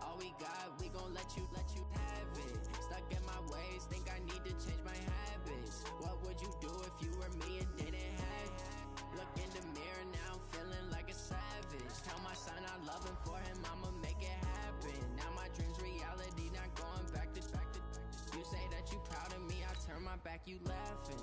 All we got, we gon' let you have it. Stuck in my ways, think I need to change my habits. What would you do if you were me and didn't have it? Look in the mirror, now I'm feeling like a savage. Tell my son I love him, for him I'ma make it happen. Now my dream's reality, not going back to. You say that you proud of me, I turn my back, you laughing.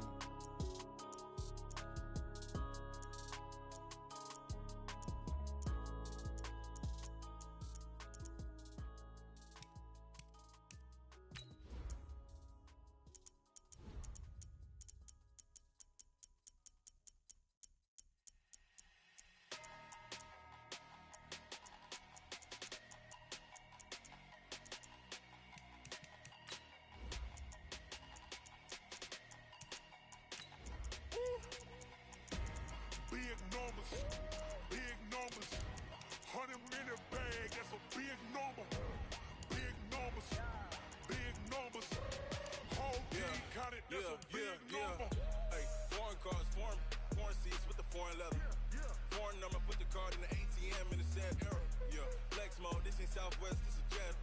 Southwest, it's a jet.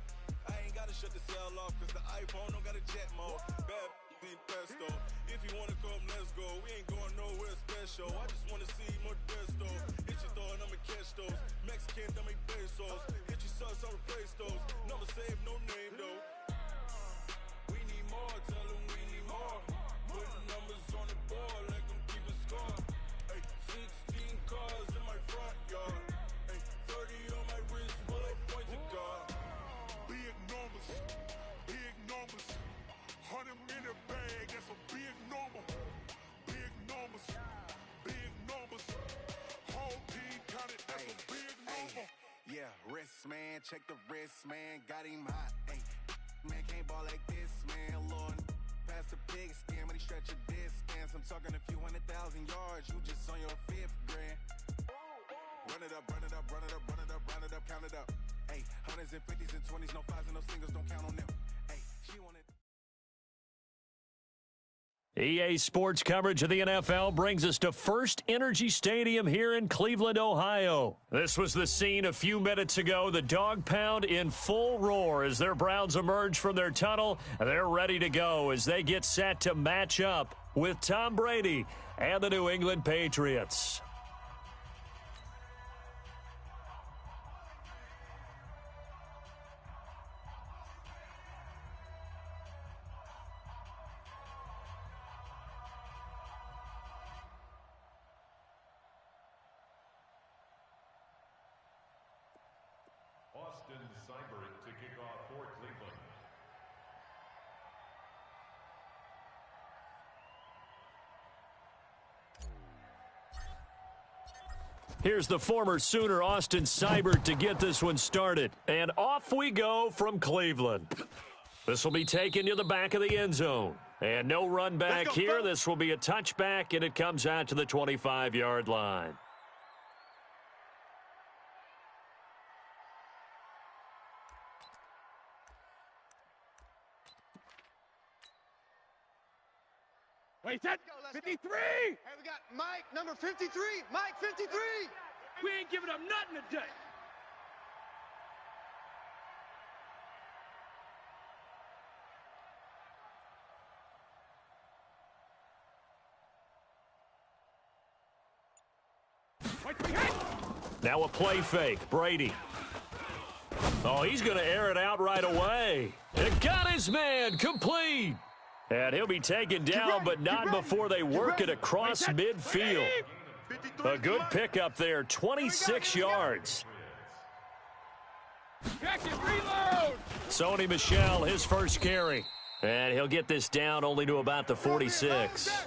I ain't gotta shut the cell off, cause the iPhone don't got a jet mode. Bad being pesto. If you wanna come, let's go. We ain't going nowhere special. I just wanna see more desto. Hit your thought, I'ma catch those. Mexican, don't make pesos. Hit your sus, I'll replace those. Number save, no name though. We need more, tell them we need more. Putting numbers on the board like I'm keeping score. Ay, 16 cars in my front yard. Ay, 30 on my wrist, will I point to God? Big numbers, big numbers. 100 in a bag, that's a big number. Big numbers, big numbers. Whole team counted, that's a big number. Yeah, wrist man, check the wrist man, got him hot. Ay, man can't ball like this, man. Lord, past the pig skin, but he stretch a distance. I'm talking a few 100,000 yards, you just on your 5th grand. Run it up, run it up, run it up, run it up, run it up, count it up. Ay, 100s and 50s and 20s, no 5s and no singles, don't count on them. Ay, she wanted. EA Sports coverage of the NFL brings us to First Energy Stadium here in Cleveland, Ohio. This was the scene a few minutes ago. The dog pound in full roar as their Browns emerge from their tunnel. They're ready to go as they get set to match up with Tom Brady and the New England Patriots. Austin Seibert to kick off for Cleveland. Here's the former Sooner Austin Seibert to get this one started. And off we go from Cleveland. This will be taken to the back of the end zone. And no run back here. This will be a touchback, and it comes out to the 25-yard line. Wait, that 53! Hey, we got Mike, number 53. Mike, 53. We ain't giving up nothing today. Now a play fake. Brady. Oh, he's going to air it out right away. It got his man complete. And he'll be taken down, but not before they work it across midfield. A good pickup there, 26 yards. Reload! Sony Michel, his first carry. And he'll get this down only to about the 46.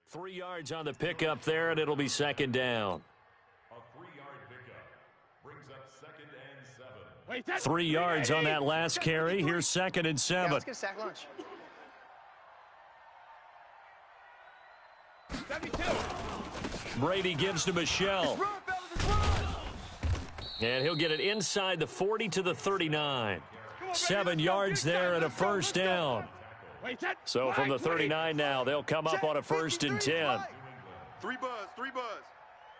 Three yards on the pickup there, and it'll be second down. A 3-yard pickup brings up 2nd and 7. Wait, 3 yards on that last carry. Here's 2nd and 7. Yeah, let's get a sack lunch. 72. Brady gives to Michelle. And he'll get it inside the 40 to the 39. 7 yards there and a first down. So from the 39 now, they'll come up on a 1st and 10. 3 buzz, 3 buzz.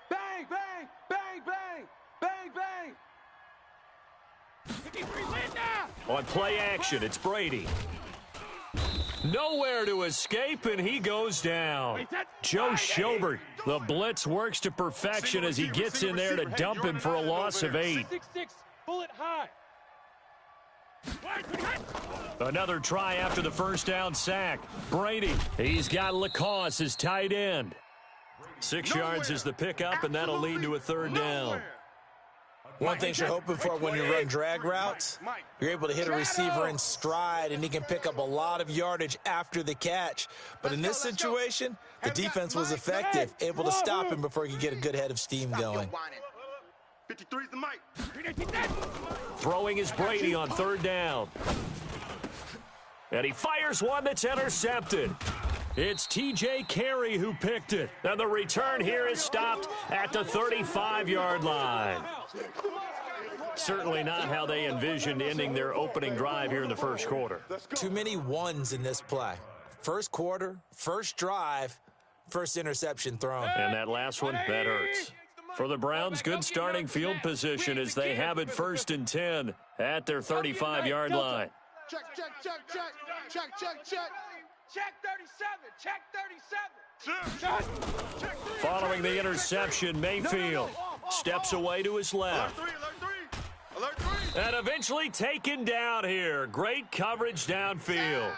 Bang, bang, bang, bang, bang, bang. On play action, it's Brady. Nowhere to escape, and he goes down. Joe Schobert, the blitz works to perfection as he gets in there to dump him for a loss of 8. 6-6, bullet high. Another try after the first down sack. Brady, he's got Lacoste as tight end. 6 yards is the pickup, and that'll lead to a 3rd down. One thing you're hoping for when you run drag routes, you're able to hit a receiver in stride, and he can pick up a lot of yardage after the catch. But in this situation, the defense was effective, able to stop him before he could get a good head of steam going. 53's the mic. Throwing is Brady on 3rd down. And he fires one that's intercepted. It's T.J. Carey who picked it. And the return here is stopped at the 35-yard line. Certainly not how they envisioned ending their opening drive here in the first quarter. Too many ones in this play. First quarter, first drive, first interception thrown. And that last one, that hurts. For the Browns, good starting field position as they have it 1st and 10 at their 35-yard line. Check, check, check, check, check, check, check. Check 37, check 37. Following the interception, Mayfield steps away to his left. Alert 3. And eventually taken down here. Great coverage downfield.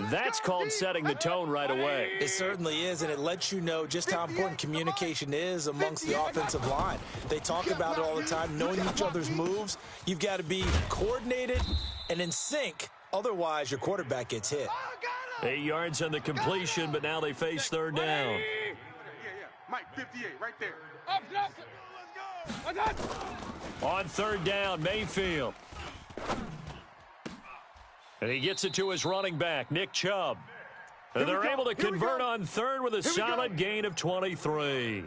That's called setting the tone right away. It certainly is, and it lets you know just how important communication is amongst the offensive line. They talk about it all the time, knowing each other's moves. You've got to be coordinated and in sync. Otherwise, your quarterback gets hit. 8 yards on the completion, but now they face 3rd down. Yeah. Mike, 58, right there. On 3rd down, Mayfield. And he gets it to his running back, Nick Chubb. And they're able to convert on 3rd with a solid gain of 23.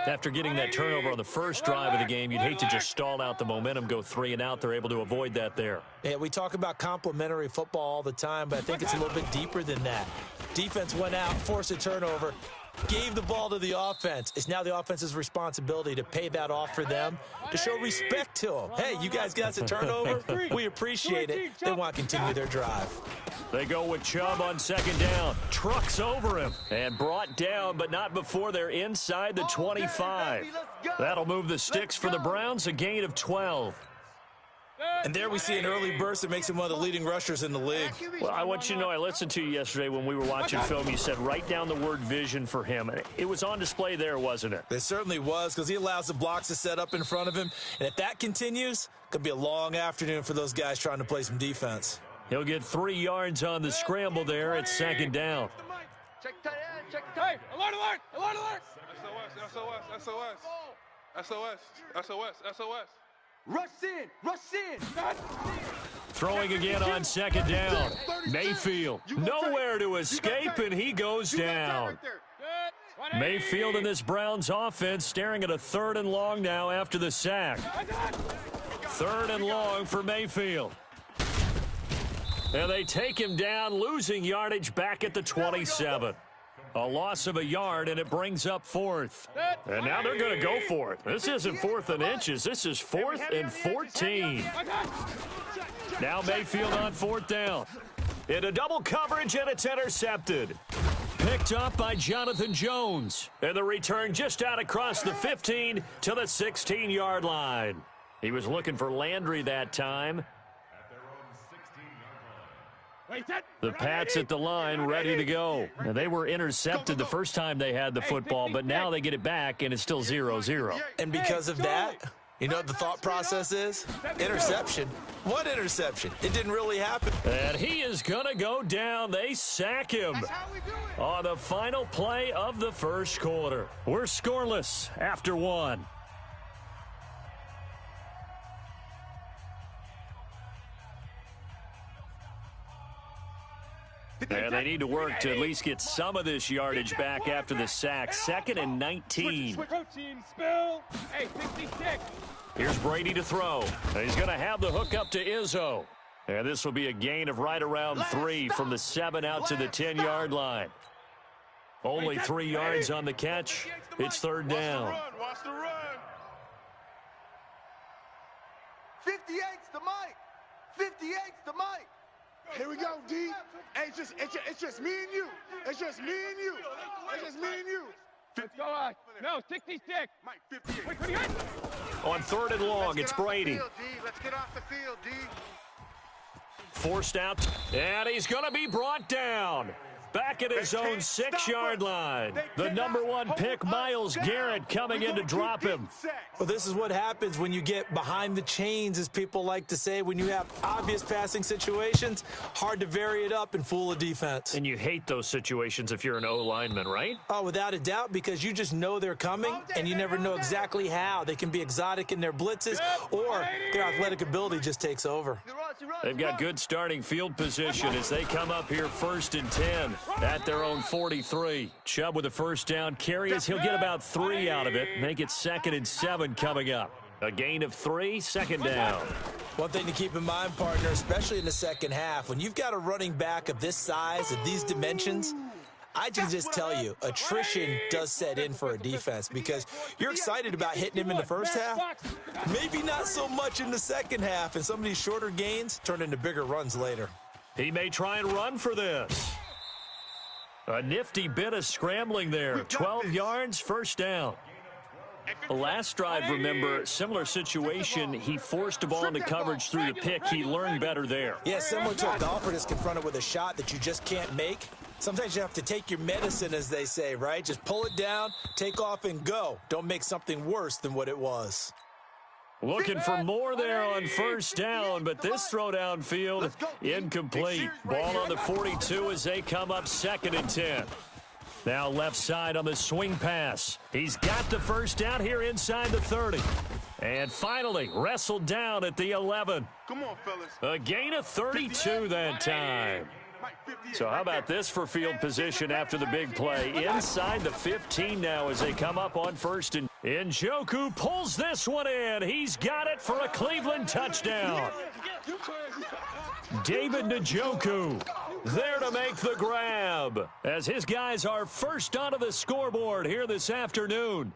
After getting that turnover on the first drive of the game, you'd hate to just stall out the momentum, go 3 and out. They're able to avoid that there. Yeah, we talk about complementary football all the time, but I think it's a little bit deeper than that. Defense went out, forced a turnover, gave the ball to the offense. It's now the offense's responsibility to pay that off for them, to show respect to them. Hey, you guys got us a turnover? We appreciate it. They want to continue their drive. They go with Chubb on 2nd down. Trucks over him and brought down, but not before they're inside the 25. That'll move the sticks for the Browns, a gain of 12. And there we see an early burst that makes him one of the leading rushers in the league. Well, I want you to know, I listened to you yesterday when we were watching film. You said write down the word vision for him. It was on display there, wasn't it? It certainly was, because he allows the blocks to set up in front of him. And if that continues, it could be a long afternoon for those guys trying to play some defense. He'll get 3 yards on the scramble there at 2nd down. Check tight end, check tight. Hey, alert, alert, alert, alert. SOS, SOS, SOS, SOS, SOS, SOS. Rush in. Throwing again on 2nd down. Mayfield, nowhere to escape, and he goes down. Mayfield in this Browns offense staring at a 3rd and long now after the sack. 3rd and long for Mayfield. And they take him down, losing yardage back at the 27. A loss of a yard, and it brings up 4th. And now they're going to go for it. This isn't 4th and inches. This is 4th and 14. Now Mayfield on 4th down. Into double coverage, and it's intercepted. Picked up by Jonathan Jones. And the return just out across the 15 to the 16-yard line. He was looking for Landry that time. The Pats at the line, ready to go. And they were intercepted the first time they had the football, but now they get it back, and it's still 0-0. And because of that, you know what the thought process is? Interception. What interception? It didn't really happen. And he is going to go down. They sack him on the final play of the first quarter. We're scoreless after 1. And they need to work to at least get some of this yardage back after the sack. 2nd and 19. Protein spill. Hey, 66. Here's Brady to throw. And he's going to have the hook up to Izzo. And this will be a gain of right around 3 from the 7 out to the 10-yard line. Only 3 yards on the catch. It's 3rd down. Watch the run. 58's the mic. 58's the mic. Here we go, D. Hey, it's just me and you. It's just me and you. It's just me and you. Let's go. No, 66. Mike, 58. Wait, 28. On 3rd and long, it's Brady. Let's get off the field, D. Forced out, and he's going to be brought down. Back at his own 6-yard line. The number 1 pick, Myles Garrett, coming in to drop him. Well, this is what happens when you get behind the chains, as people like to say. When you have obvious passing situations, hard to vary it up and fool a defense. And you hate those situations if you're an O-lineman, right? Oh, without a doubt, because you just know they're coming, and you never know exactly how. They can be exotic in their blitzes, or their athletic ability just takes over. They've got good starting field position as they come up here 1st and 10 at their own 43. Chubb with a 1st down carry as he'll get about 3 out of it. Make it 2nd and 7 coming up. A gain of 3, 2nd down. One thing to keep in mind, partner, especially in the second half, when you've got a running back of this size, of these dimensions, I can just tell you, attrition does set in for a defense because you're excited about hitting him in the first half. Maybe not so much in the second half, and some of these shorter gains turn into bigger runs later. He may try and run for this. A nifty bit of scrambling there. 12 yards, 1st down. The last drive, remember, similar situation. He forced a ball into coverage through the pick. He learned better there. Yeah, similar to a golfer that's confronted with a shot that you just can't make. Sometimes you have to take your medicine, as they say, right? Just pull it down, take off, and go. Don't make something worse than what it was. Looking for more there on 1st down, but this throw downfield incomplete. Ball on the 42 as they come up 2nd and 10. Now left side on the swing pass. He's got the 1st down here inside the 30. And finally wrestled down at the 11. Come on, fellas. A gain of 32 that time. So how about this for field position after the big play? Inside the 15 now as they come up on 1st and Njoku pulls this one in. He's got it for a Cleveland touchdown. David Njoku there to make the grab as his guys are first onto the scoreboard here this afternoon.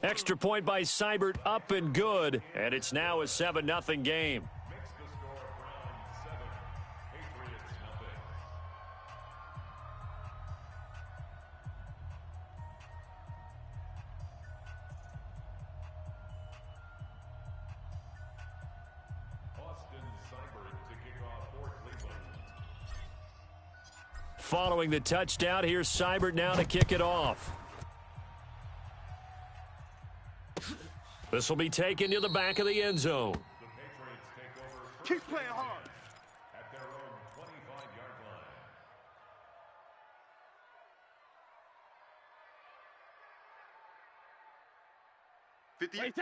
Extra point by Seibert, up and good, and it's now a 7-0 game. Following the touchdown, here's Seibert now to kick it off. This will be taken to the back of the end zone. Keep playing hard. At their own 25-yard line.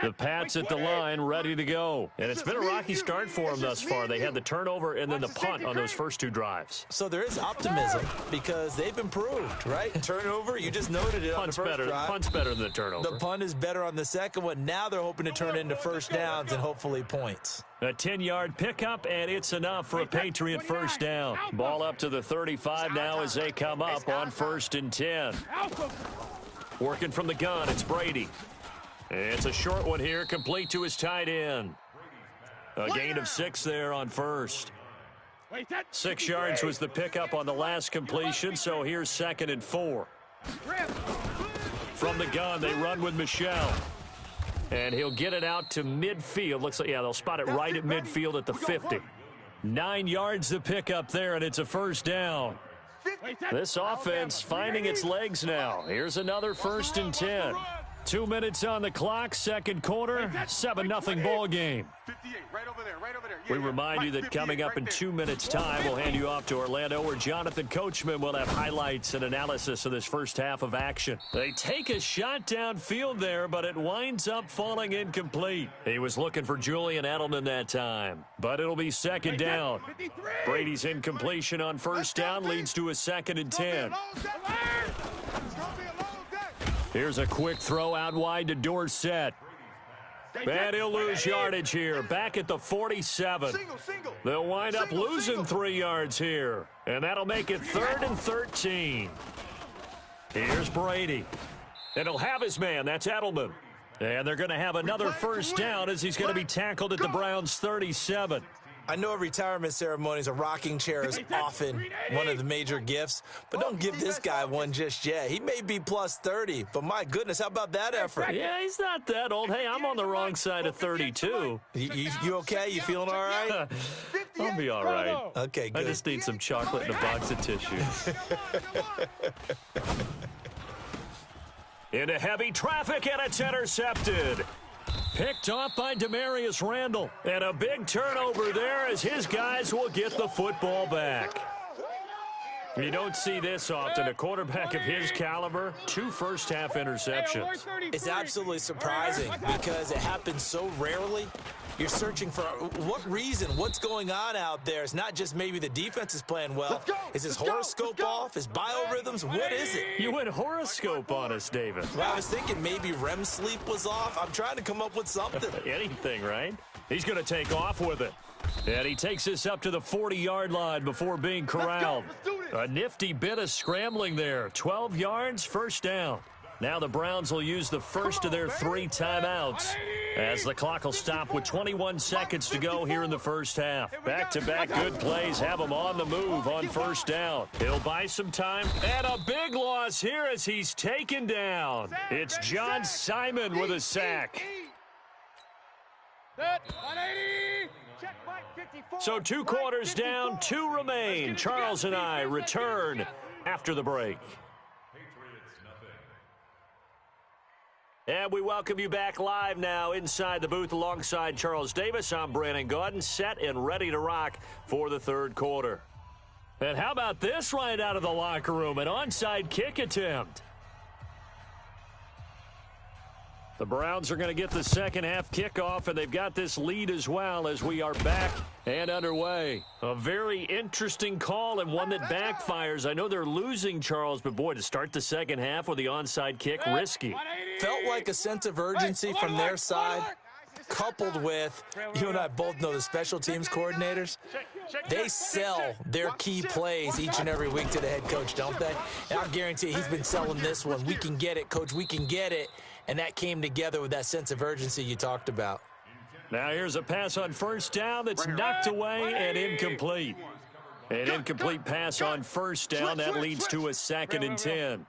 The Pats at the line, ready to go. And it's been a rocky start for them thus far. They had the turnover and then the punt on those first 2 drives. So there is optimism because they've improved, right? Turnover, you just noted it on the first drive. Punt's better than the turnover. The punt is better on the second one. Now they're hoping to turn into 1st downs and hopefully points. A 10-yard pickup, and it's enough for a Patriot 1st down. Ball up to the 35 now as they come up on 1st and 10. Working from the gun, it's Brady. It's a short one here, complete to his tight end. A gain of 6 there on 1st. 6 yards was the pickup on the last completion, so here's 2nd and 4. From the gun, they run with Michel. And he'll get it out to midfield. Looks like, yeah, they'll spot it right at midfield at the 50. 9 yards the pickup there, and it's a 1st down. This offense finding its legs now. Here's another 1st and 10. 2 minutes on the clock, second quarter, 7-0 ball game. 58, right over there, right over there. We remind you that coming up in 2 minutes' time, we'll hand you off to Orlando, where Jonathan Coachman will have highlights and analysis of this first half of action. They take a shot downfield there, but it winds up falling incomplete. He was looking for Julian Edelman that time, but it'll be second down. Brady's incompletion on first down leads to a 2nd and 10. Here's a quick throw out wide to Dorsett. And he'll lose yardage here, back at the 47. They'll wind up losing 3 yards here, and that'll make it 3rd and 13. Here's Brady. And he'll have his man, that's Edelman. And they're going to have another first down as he's going to be tackled at the Browns' 37. I know retirement ceremonies, a rocking chair is often one of the major gifts, but don't give this guy one just yet. He may be plus 30, but my goodness, how about that effort? Yeah, he's not that old. Hey, I'm on the wrong side of 32. You okay? You feeling all right? I'll be all right. Okay, good. I just need some chocolate and a box of tissues. Into heavy traffic, and it's intercepted. Picked off by Demarius Randall. And a big turnover there as his guys will get the football back. You don't see this often. A quarterback of his caliber, 2 first-half interceptions. It's absolutely surprising because it happens so rarely. You're searching for what reason, what's going on out there. It's not just maybe the defense is playing well. Is his horoscope off? His biorhythms? What is it? You went horoscope on us, David. Well, I was thinking maybe REM sleep was off. I'm trying to come up with something. Anything, right? He's going to take off with it. And he takes us up to the 40-yard line before being corralled. A nifty bit of scrambling there. 12 yards, first down. Now the Browns will use the first of their 3 timeouts as the clock will stop with 21 seconds to go here in the first half. Back-to-back good plays have him on the move on first down. He'll buy some time. And a big loss here as he's taken down. It's John Simon with a sack. So 2 quarters down, 2 remain. Charles and I return after the break. And we welcome you back live now inside the booth alongside Charles Davis. I'm Brandon Gaudin, set and ready to rock for the third quarter. And how about this right out of the locker room, an onside kick attempt. The Browns are going to get the second half kickoff, and they've got this lead as well as we are back and underway. A very interesting call and one that backfires. I know they're losing, Charles, but boy, to start the second half with the onside kick, risky. Felt like a sense of urgency from their side, coupled with, you and I both know the special teams coordinators, they sell their key plays each and every week to the head coach, don't they? And I guarantee he's been selling this one. We can get it, coach, we can get it. And that came together with that sense of urgency you talked about. Now here's a pass on first down that's knocked away and incomplete. An incomplete pass on first down. That leads to a 2nd and 10.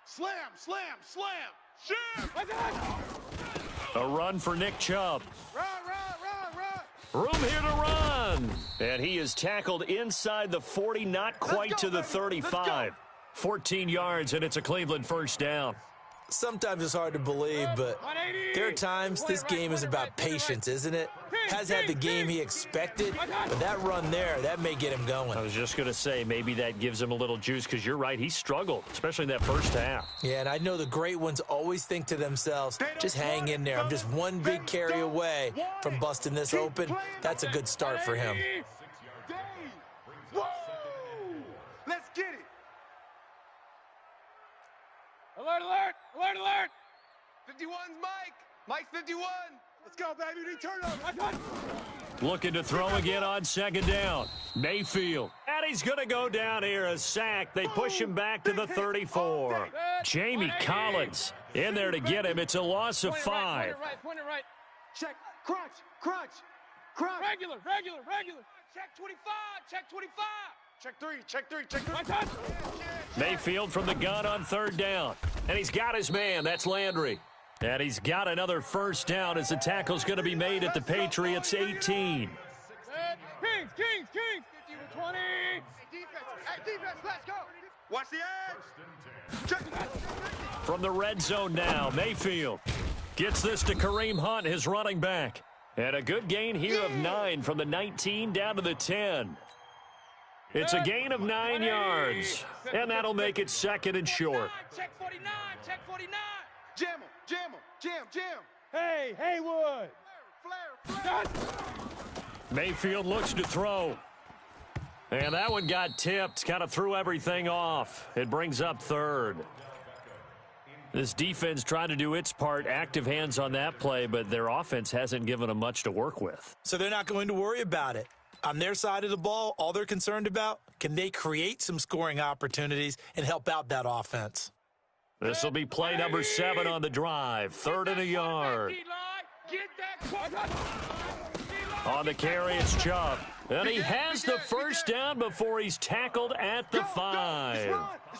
Slam, slam, slam. A run for Nick Chubb. Room here to run. And he is tackled inside the 40, not quite to the 35. 14 yards, and it's a Cleveland first down. Sometimes it's hard to believe, but there are times this game is about patience, isn't it? Has had the game he expected, but that run there, that may get him going. I was just going to say, maybe that gives him a little juice, because you're right, he struggled, especially in that first half. Yeah, and I know the great ones always think to themselves, just hang in there. I'm just one big carry away from busting this open. That's a good start for him. Let's get it. Alert, alert, alert, alert. 51's Mike. Mike's 51. Let's go, baby. Return over. Looking to throw again on second down. Mayfield. And he's going to go down here, a sack. They push him back to the 34. Jamie Collins in there to get him. It's a loss of 5. Point it right. Check. Crunch. Crunch. Crunch. Regular. Check 25. Check 25. Check 3. Check 3. Check 3. Mayfield from the gun on third down. And he's got his man. That's Landry. And he's got another first down as the tackle's going to be made at the Patriots 18. Kings. 50 to 20. Defense, let's go. Watch the edge. Check. From the red zone now, Mayfield gets this to Kareem Hunt, his running back. And a good gain here of 9 from the 19 down to the 10. It's a gain of 9 yards, and that'll make it second and short. Check 49, check 49. Jam him, jam him, jam. Hey, Haywood. Flare. Mayfield looks to throw. And that one got tipped, kind of threw everything off. It brings up third. This defense trying to do its part, active hands on that play, but their offense hasn't given them much to work with. So they're not going to worry about it. On their side of the ball, all they're concerned about, can they create some scoring opportunities and help out that offense? This will be play number 7 on the drive. 3rd and a yard. On the carry, it's Chubb. And he has the first down before he's tackled at the 5.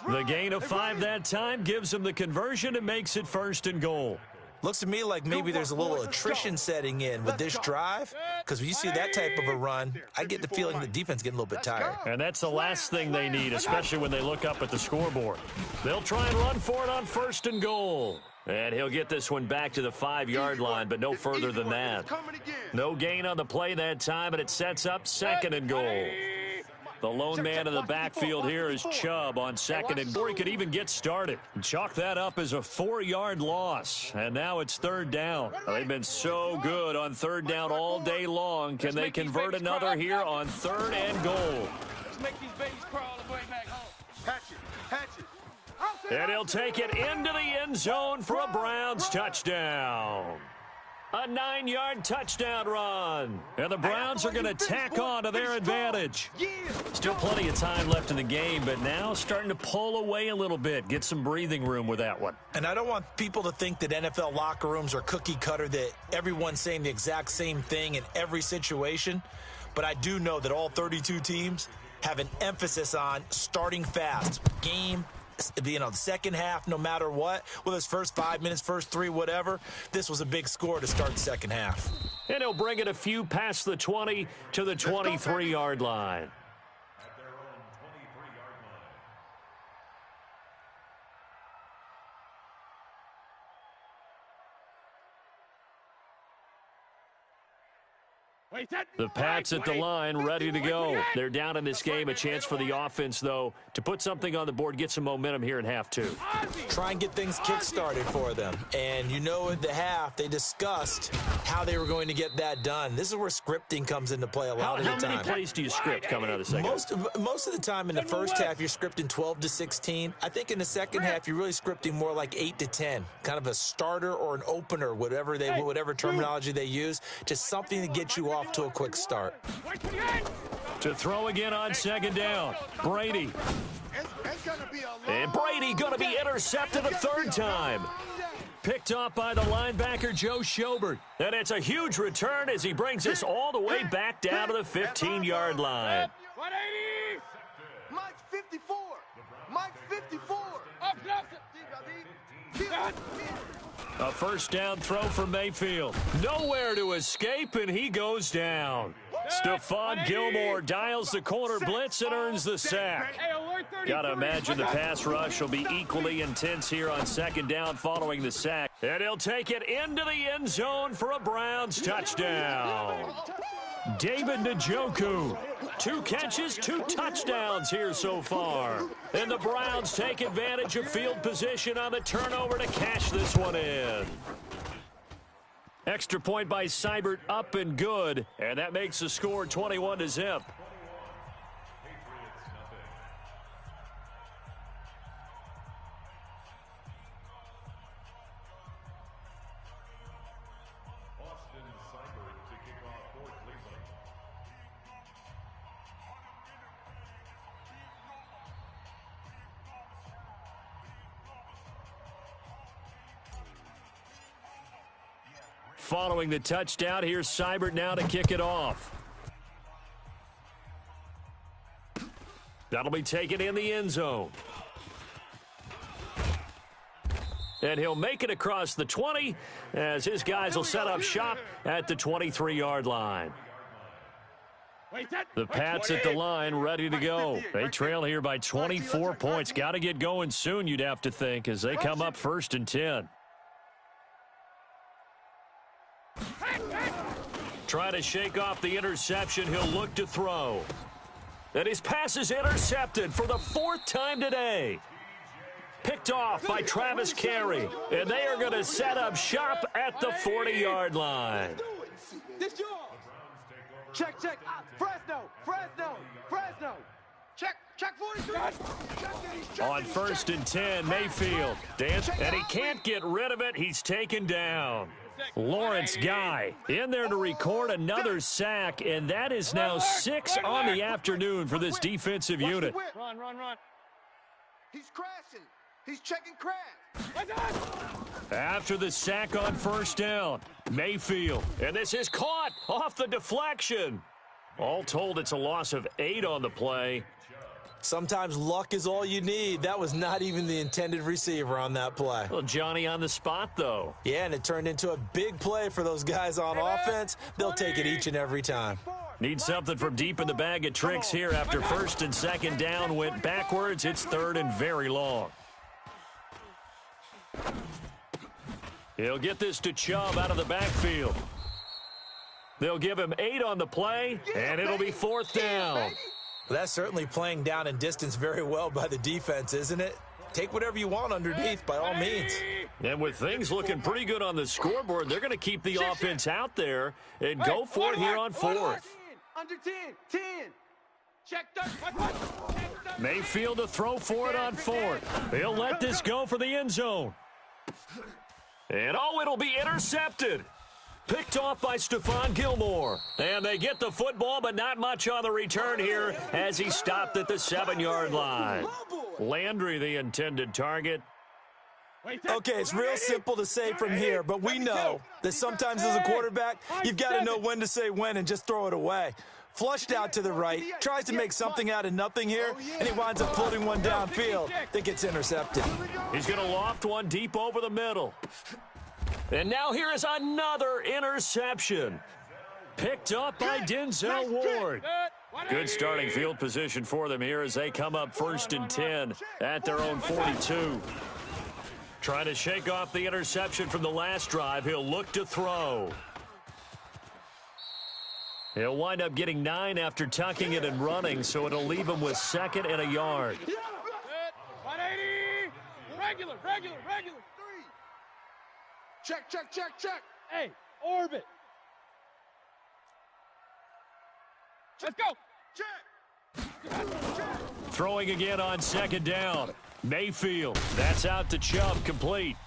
The gain of 5 that time gives him the conversion and makes it 1st and goal. Looks to me like maybe there's a little attrition setting in with this drive, because when you see that type of a run, I get the feeling the defense getting a little bit tired. And that's the last thing they need, especially when they look up at the scoreboard. They'll try and run for it on 1st and goal. And he'll get this one back to the 5-yard line, but no further than that. No gain on the play that time, and it sets up 2nd and goal. The lone man in the backfield here is Chubb on 2nd and goal. He could even get started. Chalk that up as a 4-yard loss, and now it's 3rd down. They've been so good on 3rd down all day long. Can they convert another here on 3rd and goal? Let's make these babies crawl on the way back home. Hatch it. And he'll take it into the end zone for a Browns touchdown. A 9-yard touchdown run. And the Browns are going to tack on to their advantage. Still plenty of time left in the game, but now starting to pull away a little bit. Get some breathing room with that one. And I don't want people to think that NFL locker rooms are cookie cutter, that everyone's saying the exact same thing in every situation. But I do know that all 32 teams have an emphasis on starting fast. The second half, no matter what, whether it's first 5 minutes, first 3, whatever, this was a big score to start the second half. And he'll bring it a few past the 20 to the 23-yard line. The Pats at the line, ready to go. They're down in this game. A chance for the offense, though, to put something on the board, get some momentum here in half 2. Try and get things kick-started for them. And you know at the half, they discussed how they were going to get that done. This is where scripting comes into play a lot of the time. How many plays do you script coming out of the second half? Most of the time in the first half, you're scripting 12 to 16. I think in the second half, you're really scripting more like 8 to 10. Kind of a starter or an opener, whatever terminology they use. Just something to get you off to a quick start. To throw again on 2nd down. Brady. And Brady going to be intercepted a 3rd time. Picked off by the linebacker, Joe Schobert. And it's a huge return as he brings us all the way back down to the 15-yard line. 180. Mike 54. Mike 54. Up, A 1st down throw for Mayfield. Nowhere to escape, and he goes down. Stephon Gilmore dials the corner blitz and earns the sack. Got to imagine the pass rush will be equally intense here on 2nd down following the sack. And he'll take it into the end zone for a Browns touchdown. David Njoku. 2 catches, 2 touchdowns here so far. And the Browns take advantage of field position on the turnover to cash this one in. Extra point by Seibert, up and good. And that makes the score 21-0. Following the touchdown, here's Seibert now to kick it off. That'll be taken in the end zone. And he'll make it across the 20 as his guys will set up shop at the 23-yard line. The Pats at the line, ready to go. They trail here by 24 points. Got to get going soon, you'd have to think, as they come up 1st and 10. Try to shake off the interception. He'll look to throw. And his pass is intercepted for the 4th time today. Picked off by Travis Carey. And they are going to set up shop at the 40-yard line. Check. Fresno. Check 43. On 1st and 10, Mayfield. And he can't get rid of it. He's taken down. Lawrence Guy in there to record another sack, and that is now 6 on the afternoon for this defensive unit. Run. He's crashing. He's checking crash. After the sack on 1st down, Mayfield. And this is caught off the deflection. All told, it's a loss of 8 on the play. Sometimes luck is all you need. That was not even the intended receiver on that play. Well, Johnny on the spot, though. Yeah, and it turned into a big play for those guys on offense. They'll take it each and every time. Need something from deep in the bag of tricks here after 1st and 2nd down went backwards. It's 3rd and very long. He'll get this to Chubb out of the backfield. They'll give him 8 on the play, and it'll be 4th down. Well, that's certainly playing down in distance very well by the defense, isn't it? Take whatever you want underneath by all means. And with things looking pretty good on the scoreboard, they're going to keep the offense out there and go for it here on 4th. Under 10. Check that. Mayfield to throw for it on 4th. He'll let this go for the end zone. And it'll be intercepted. Picked off by Stephon Gilmore. And they get the football, but not much on the return here as he stopped at the 7-yard line. Landry, the intended target. Okay, it's real simple to say from here, but we know that sometimes as a quarterback, you've got to know when to say when and just throw it away. Flushed out to the right, tries to make something out of nothing here, and he winds up floating one downfield that gets intercepted. He's going to loft one deep over the middle. And now here is another interception. Picked up by Denzel Ward. Good starting field position for them here as they come up 1st and 10 at their own 42. Trying to shake off the interception from the last drive. He'll look to throw. He'll wind up getting 9 after tucking it and running, so it'll leave him with 2nd and a yard. 180. Regular. 3. Check. Hey, orbit. Let's go. Check. Throwing again on 2nd down. Mayfield. That's out to Chubb, complete.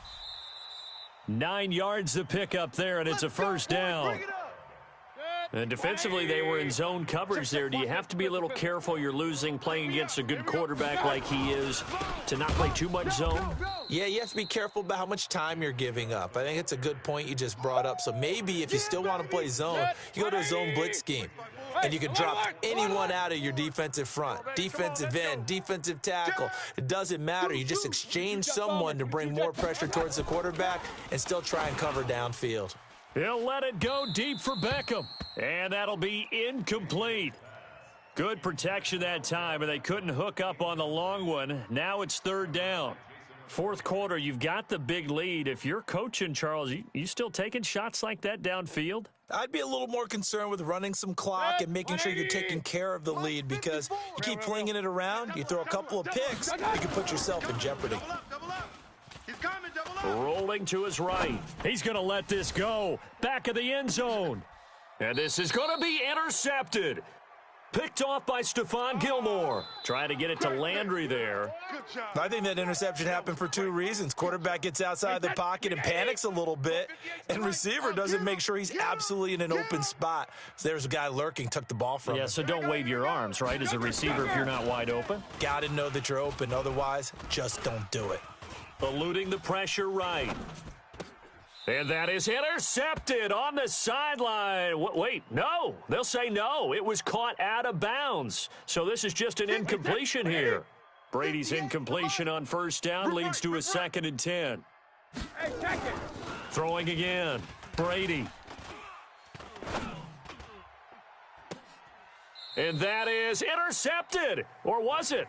9 yards to pick up there, and it's a 1st down. And defensively, they were in zone coverage there. Do you have to be a little careful you're losing playing against a good quarterback like he is to not play too much zone? Yeah, you have to be careful about how much time you're giving up. I think it's a good point you just brought up. So maybe if you still want to play zone, you go to a zone blitz scheme. And you can drop anyone out of your defensive front, defensive end, defensive tackle. It doesn't matter. You just exchange someone to bring more pressure towards the quarterback and still try and cover downfield. He'll let it go deep for Beckham. And that'll be incomplete. Good protection that time, and they couldn't hook up on the long one. Now it's 3rd down. 4th quarter, you've got the big lead. If you're coaching, Charles, you still taking shots like that downfield? I'd be a little more concerned with running some clock and making sure you're taking care of the lead, because you keep flinging it around, you throw a couple of picks, you can put yourself in jeopardy. Double up. He's coming, double up. Rolling to his right. He's going to let this go. Back of the end zone. And this is going to be intercepted. Picked off by Stephon Gilmore. Trying to get it to Landry there. I think that interception happened for 2 reasons. Quarterback gets outside the pocket and panics a little bit, and receiver doesn't make sure he's absolutely in an open spot. So there's a guy lurking, took the ball from him. Yeah, so don't wave your arms, right, as a receiver if you're not wide open. Got to know that you're open. Otherwise, just don't do it. Eluding the pressure right. And that is intercepted on the sideline. Wait, no. They'll say no. It was caught out of bounds. So this is just an incompletion here. Brady's incompletion on 1st down leads to a 2nd and 10. Hey, check it. Throwing again. Brady. And that is intercepted. Or was it?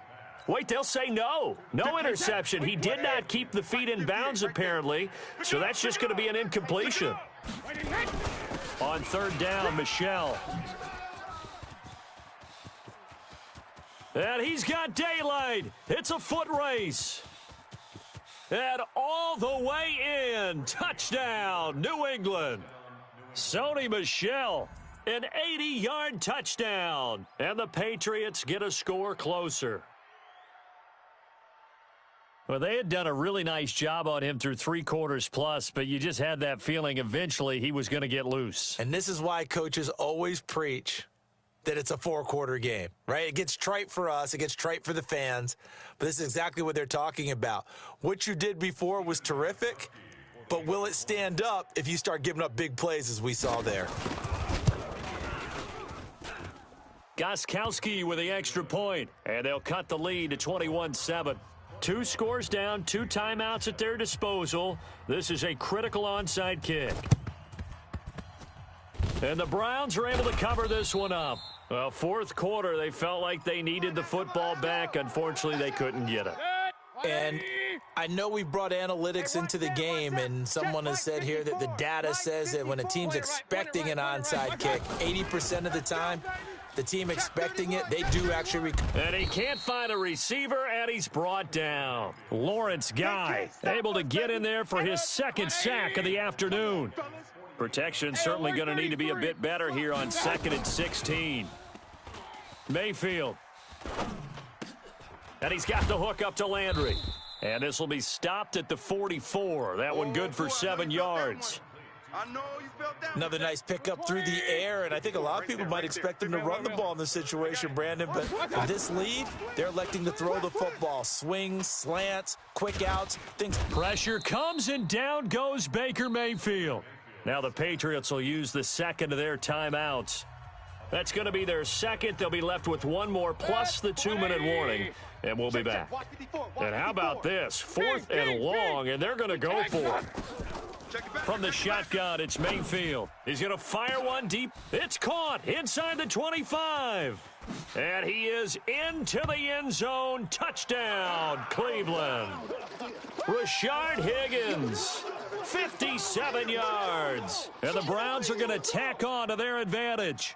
Wait, they'll say no. No interception. He did not keep the feet in bounds, apparently. So that's just going to be an incompletion. On third down, Michel. And he's got daylight. It's a foot race. And all the way in. Touchdown, New England. Sony Michel, an 80-yard touchdown. And the Patriots get a score closer. Well, they had done a really nice job on him through 3 quarters plus, but you just had that feeling eventually he was going to get loose. And this is why coaches always preach that it's a 4-quarter game, right? It gets trite for us. It gets trite for the fans. But this is exactly what they're talking about. What you did before was terrific, but will it stand up if you start giving up big plays as we saw there? Gostkowski with the extra point, and they'll cut the lead to 21-7. 2 scores down, 2 timeouts at their disposal. This is a critical onside kick. And the Browns are able to cover this one up. Well, 4th quarter, they felt like they needed the football back. Unfortunately, they couldn't get it. And I know we've brought analytics into the game, and someone has said here that the data says that when a team's expecting an onside kick, 80% of the time, the team expecting it, they do actually. And he can't find a receiver, and he's brought down. Lawrence Guy able to get in there for his 2nd sack of the afternoon. Protection certainly going to need to be a bit better here on 2nd and 16. Mayfield. And he's got the hook up to Landry. And this will be stopped at the 44. That one good for 7 yards. Another nice pickup through the air, and I think a lot of people might expect them to run the ball in this situation, Brandon, but for this lead, they're electing to throw the football. Swings, slants, quick outs, things. Pressure comes, and down goes Baker Mayfield. Now the Patriots will use the 2nd of their timeouts. That's going to be their 2nd. They'll be left with 1 more plus the 2-minute warning, and we'll be back. And how about this? 4th and long, and they're going to go for it. From the shotgun, it's Mayfield. He's going to fire one deep. It's caught inside the 25. And he is into the end zone. Touchdown, Cleveland. Rashard Higgins, 57 yards. And the Browns are going to tack on to their advantage.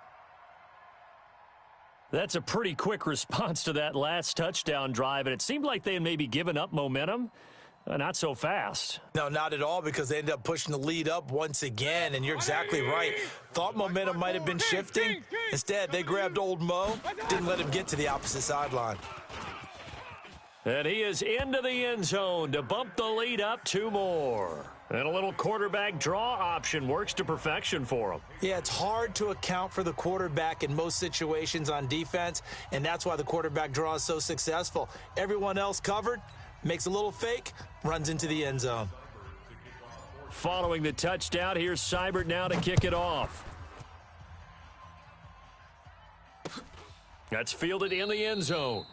That's a pretty quick response to that last touchdown drive, and it seemed like they had maybe given up momentum. Not so fast. No, not at all, because they ended up pushing the lead up once again, and you're exactly right. Thought momentum might have been shifting. Instead, they grabbed old Mo, didn't let him get to the opposite sideline. And he is into the end zone to bump the lead up 2 more. And a little quarterback draw option works to perfection for him. Yeah, it's hard to account for the quarterback in most situations on defense, and that's why the quarterback draw is so successful. Everyone else covered, makes a little fake, runs into the end zone. Following the touchdown, here's Seibert now to kick it off. That's fielded in the end zone.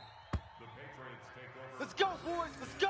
Let's go, boys. Let's go.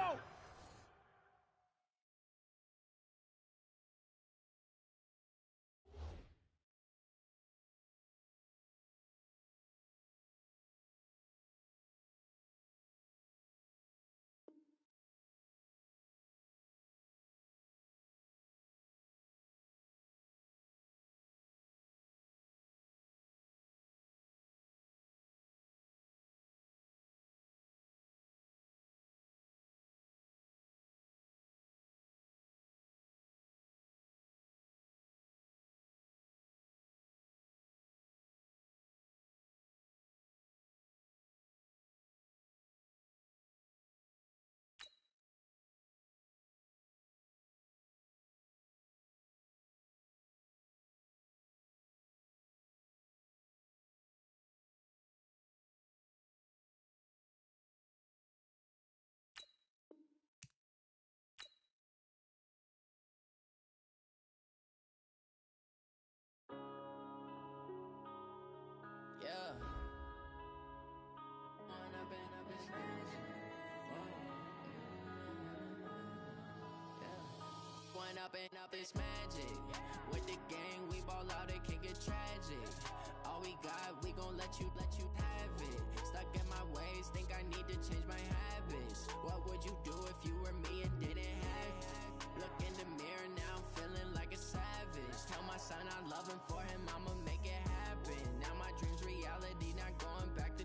up this magic. With the gang, we ball out, it can get tragic. All we got, we gon' let you have it. Stuck in my ways, think I need to change my habits. What would you do if you were me and didn't have it? Look in the mirror, now I'm feeling like a savage. Tell my son I love him, for him I'ma make it happen. Now my dream's reality, not going back to.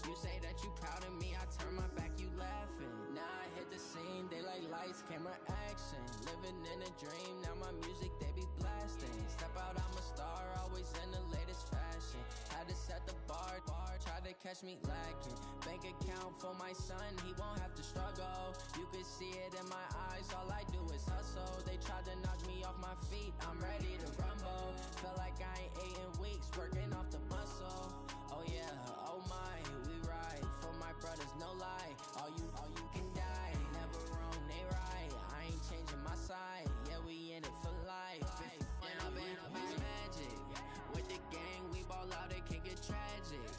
You say that you proud of me, I turn my back, you laughing. Now I hit the scene, they like lights, camera, action. Living in a dream, now my music they be blasting. Step out, I'm a star, always in the latest fashion. Had to set the bar, try to catch me lacking. Bank account for my son, he won't have to struggle. You can see it in my eyes, all I do is hustle. They tried to knock me off my feet, I'm ready to rumble. Felt like I ain't ate in weeks, working off the muscle. Oh yeah, oh my, we ride for my brothers, no lie. All you can die, never wrong, they right. I ain't changing my side, yeah, we in it for life. Up it's magic. With the gang, we ball out, it can get tragic.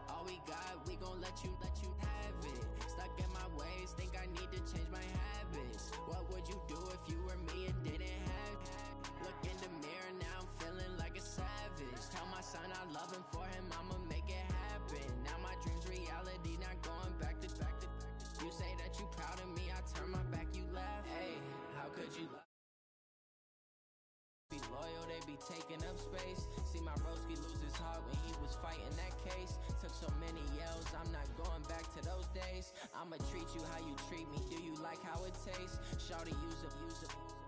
All we got, we gon' let you have it. Stuck in my ways, think I need to change my habits. What would you do if you were me and didn't have it? Look in the mirror, now I'm feeling like a savage. Tell my son I love him, for him I'ma make it happen. Now my dream's reality, not going back to. You say that you proud of me, I turn my back, you laugh. Hey, how could you be loyal, they be taking up space. See my broski lose his heart when he was fighting that case. Took so many yells, I'm not going back to those days. I'ma treat you how you treat me, do you like how it tastes? Shawty, use up,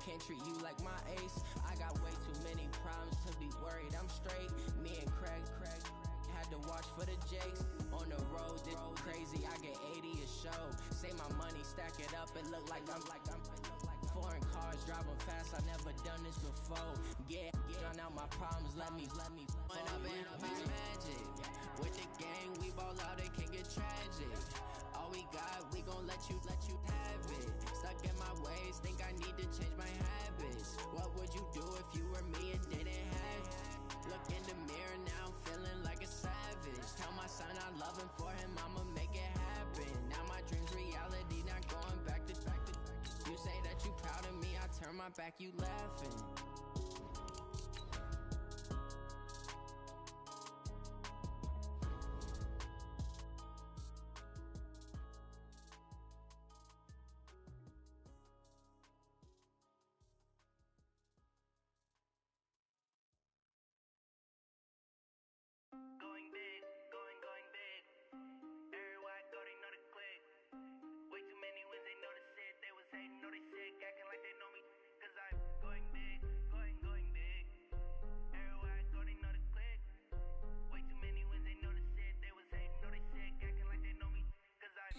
can't treat you like my ace. I got way too many problems to be worried, I'm straight. Me and Craig had to watch for the Jakes. On the road, this crazy, I get 80 a show. Say my money, stack it up, it look like I'm foreign cars, driving fast, I never done this before. Get drown out my problems, let me up it's magic. With the gang, we ball out, it can get tragic. All we got, we gon' let you have it. Stuck in my ways, think I need to change my habits. What would you do if you were me and didn't have it? Look in the mirror, now I'm feeling like a savage. Tell my son I love him, for him I'ma make it happen. Now my dream's reality, not going back to. You say that you proud of me, I turn my back, you laughing. Going big, going big. Everywhere I go, they know the click. Way too many wins, they know the shit. They was hating, know they sick, acting like they know me. Cause I'm going big, going big. Everywhere I go, they know the click. Way too many wins, they know the shit. They was hating, know they sick, acting like they know me. Cause I'm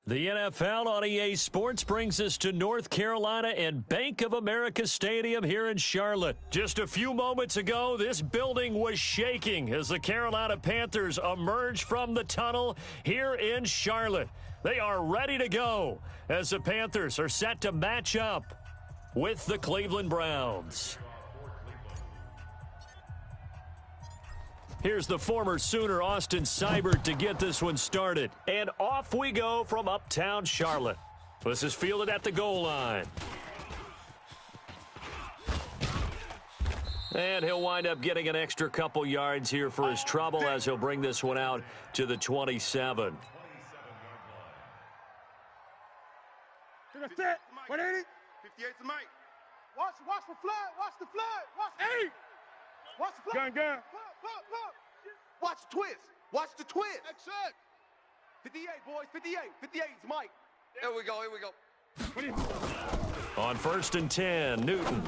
The NFL on EA Sports brings us to North Carolina and Bank of America Stadium here in Charlotte. Just a few moments ago, this building was shaking as the Carolina Panthers emerged from the tunnel here in Charlotte. They are ready to go as the Panthers are set to match up with the Cleveland Browns. Here's the former Sooner, Austin Seibert, to get this one started. And off we go from uptown Charlotte. This is fielded at the goal line. And he'll wind up getting an extra couple yards here for his trouble as he'll bring this one out to the 27. Take a set. 180. 58's the mic. Watch for flood. Watch the flood. Watch. Hey. Watch the flood. Gun. Look. Watch the twist. Watch the twist. Excellent. 58, boys. 58. 58's Mike. Here we go. On 1st and 10, Newton.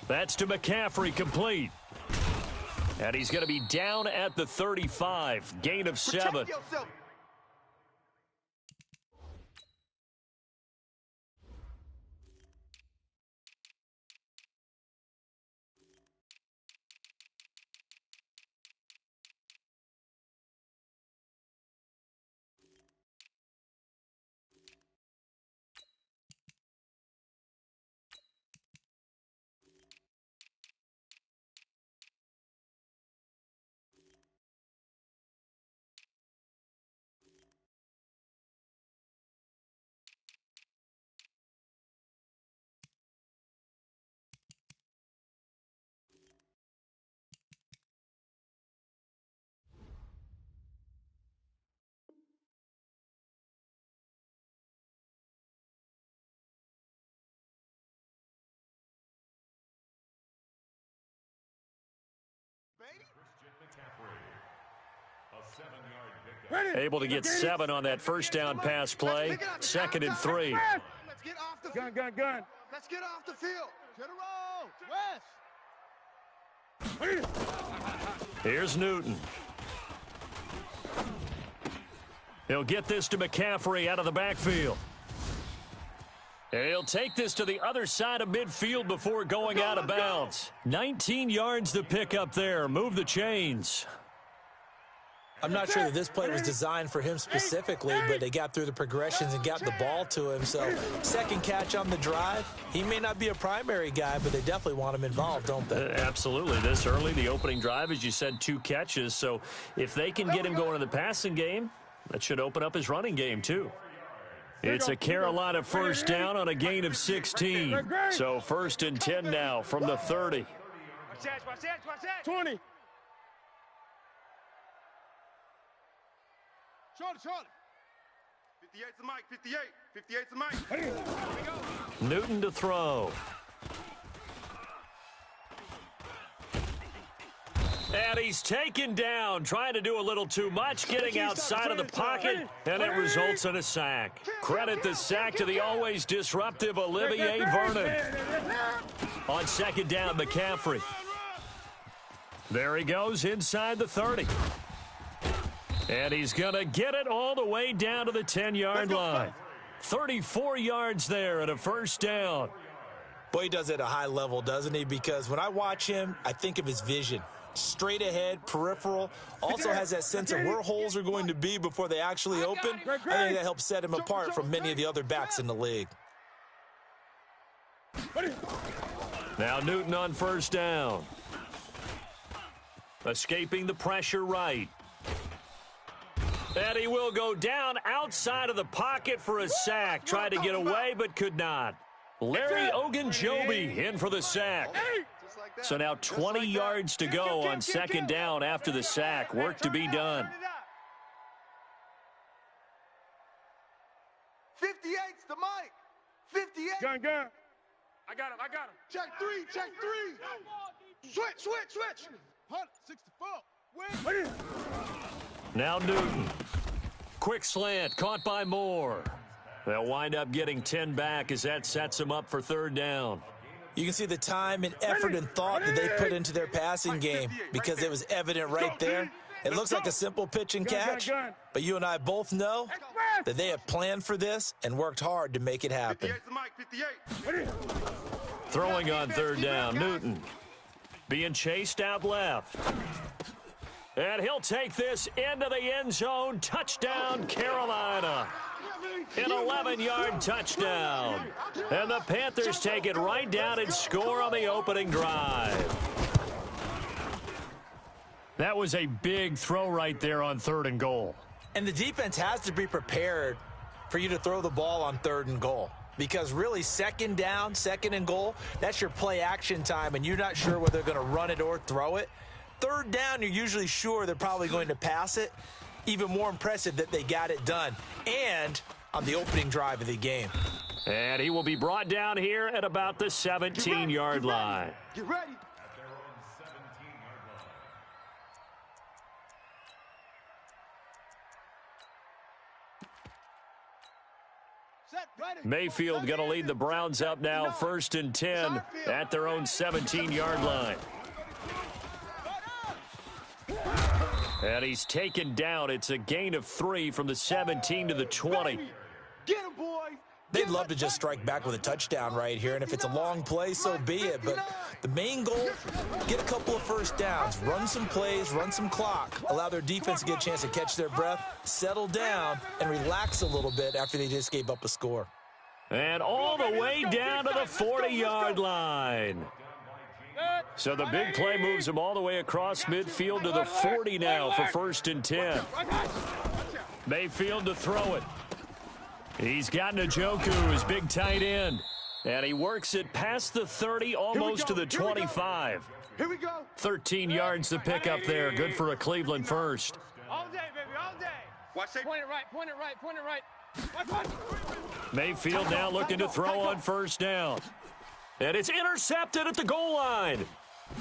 That's to McCaffrey, complete. And he's going to be down at the 35. Gain of 7. Protect yourself. Able to get 7 on that first down pass play. 2nd and 3. Let's get off the field. Gun. Let's get off the field. West. Here's Newton. He'll get this to McCaffrey out of the backfield. And he'll take this to the other side of midfield before going out of bounds. 19 yards to pick up there. Move the chains. I'm not sure that this play was designed for him specifically, but they got through the progressions and got the ball to him. So, second catch on the drive. He may not be a primary guy, but they definitely want him involved, don't they? Absolutely. This early, the opening drive, as you said, 2 catches. So, if they can get him going in the passing game, that should open up his running game, too. It's a Carolina first down on a gain of 16. So, 1st and 10 now from the 30. Watch that. 20. Charlie. 58's the mic. 58's the mic. Newton to throw. And he's taken down, trying to do a little too much, getting outside of the pocket, and it results in a sack. Credit the sack to the always disruptive Olivier Vernon. On 2nd down, McCaffrey. There he goes inside the 30. And he's going to get it all the way down to the 10-yard line. 34 yards there and a first down. Boy, he does it at a high level, doesn't he? Because when I watch him, I think of his vision. Straight ahead, peripheral, also has that sense of where holes are going to be before they actually open. I think that helps set him apart from many of the other backs in the league. Now Newton on first down. Escaping the pressure right. And he will go down outside of the pocket for a sack. Tried to get away, but could not. Larry Ogunjobi in for the sack. So now 20 yards to go on 2nd down after the sack. Work to be done. 58's the mic. 58. Gun. I got him. Check 3. Switch. 64. Win. Now Newton. Quick slant, caught by Moore. They'll wind up getting 10 back as that sets them up for 3rd down. You can see the time and effort and thought that they put into their passing game because it was evident right there. It looks like a simple pitch and catch, but you and I both know that they have planned for this and worked hard to make it happen. Throwing on 3rd down, Newton. Being chased out left. And he'll take this into the end zone. Touchdown, Carolina. An 11-yard touchdown. And the Panthers take it right down and score on the opening drive. That was a big throw right there on 3rd and goal. And the defense has to be prepared for you to throw the ball on 3rd and goal. Because really, 2nd down, 2nd and goal, that's your play action time, and you're not sure whether they're going to run it or throw it. 3rd down, you're usually sure they're probably going to pass it. Even more impressive that they got it done. And on the opening drive of the game. And he will be brought down here at about the 17-yard line. Get ready. Mayfield going to lead the Browns up now, 1st and 10 at their own 17-yard line. And he's taken down. It's a gain of 3 from the 17 to the 20. Get him, boy. They'd love to just strike back with a touchdown right here, and if it's a long play, so be it. But the main goal, get a couple of first downs, run some plays, run some clock, allow their defense to get a chance to catch their breath, settle down, and relax a little bit after they just gave up a score. And all the way down to the 40-yard line. So the big play moves him all the way across midfield to the 40 now for 1st and 10. Mayfield to throw it. He's got Njoku, his big tight end. And he works it past the 30, almost to the 25. Here we go. 13 yards to pick up there. Good for a Cleveland first. All day, baby, all day. Watch it. Point it right. Watch. Mayfield now looking to throw on 1st down. And it's intercepted at the goal line.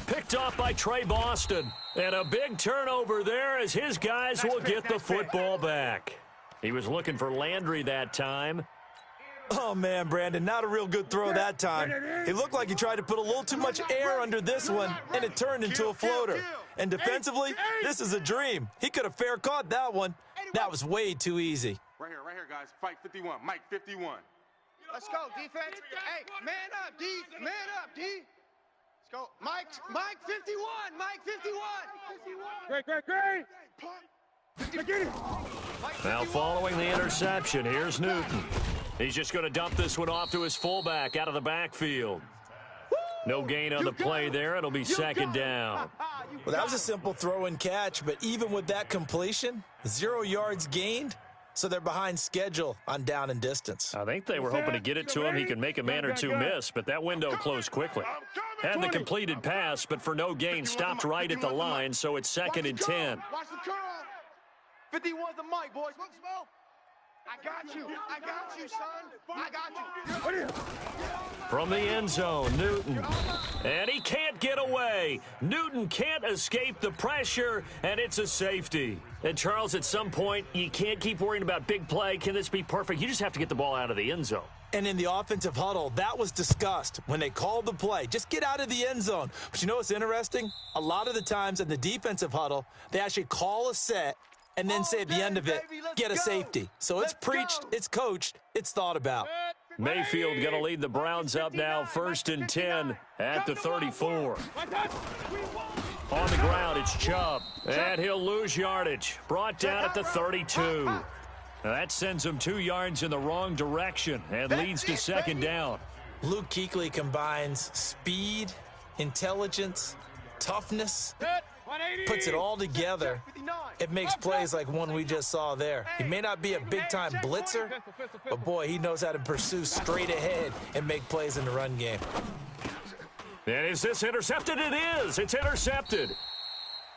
Picked off by Trey Boston. And a big turnover there as his guys will get the football back. He was looking for Landry that time. Oh, man, Brandon, not a real good throw that time. It looked like he tried to put a little too much air under this one, and it turned into a floater. And defensively, this is a dream. He could have fair caught that one. That was way too easy. Right here, guys. Fight 51. Mike 51. Let's go, defense. Hey, man up, D. Man up, D. Let's go. Mike 51. Mike 51. Great. Now following the interception, here's Newton. He's just going to dump this one off to his fullback out of the backfield. No gain on the play there. It'll be second down. Well, that was a simple throw and catch, but even with that completion, 0 yards gained, so they're behind schedule on down and distance. I think they were hoping to get it to him. He could make a man or two miss, but that window closed quickly. Had the completed pass, but for no gain, stopped right at the line, so it's second and 10. Watch the curl. 51's the mic, boys. Smoke. I got you, son. I got you. From the end zone, Newton. And he can't get away. Newton can't escape the pressure, and it's a safety. And, Charles, at some point, you can't keep worrying about big play. Can this be perfect? You just have to get the ball out of the end zone. And in the offensive huddle, that was discussed when they called the play. Just get out of the end zone. But you know what's interesting? A lot of the times in the defensive huddle, they actually call a set and then say at the end of it, get a safety. So it's preached, it's coached, it's thought about. Mayfield going to lead the Browns up now, first and 10 at the 34. On the ground, it's Chubb, and he'll lose yardage. Brought down at the 32. Now that sends him 2 yards in the wrong direction and leads to second down. Luke Kuechly combines speed, intelligence, toughness, puts it all together. It makes plays like one we just saw there. He may not be a big-time blitzer, but, boy, he knows how to pursue straight ahead and make plays in the run game. And is this intercepted? It is. It's intercepted.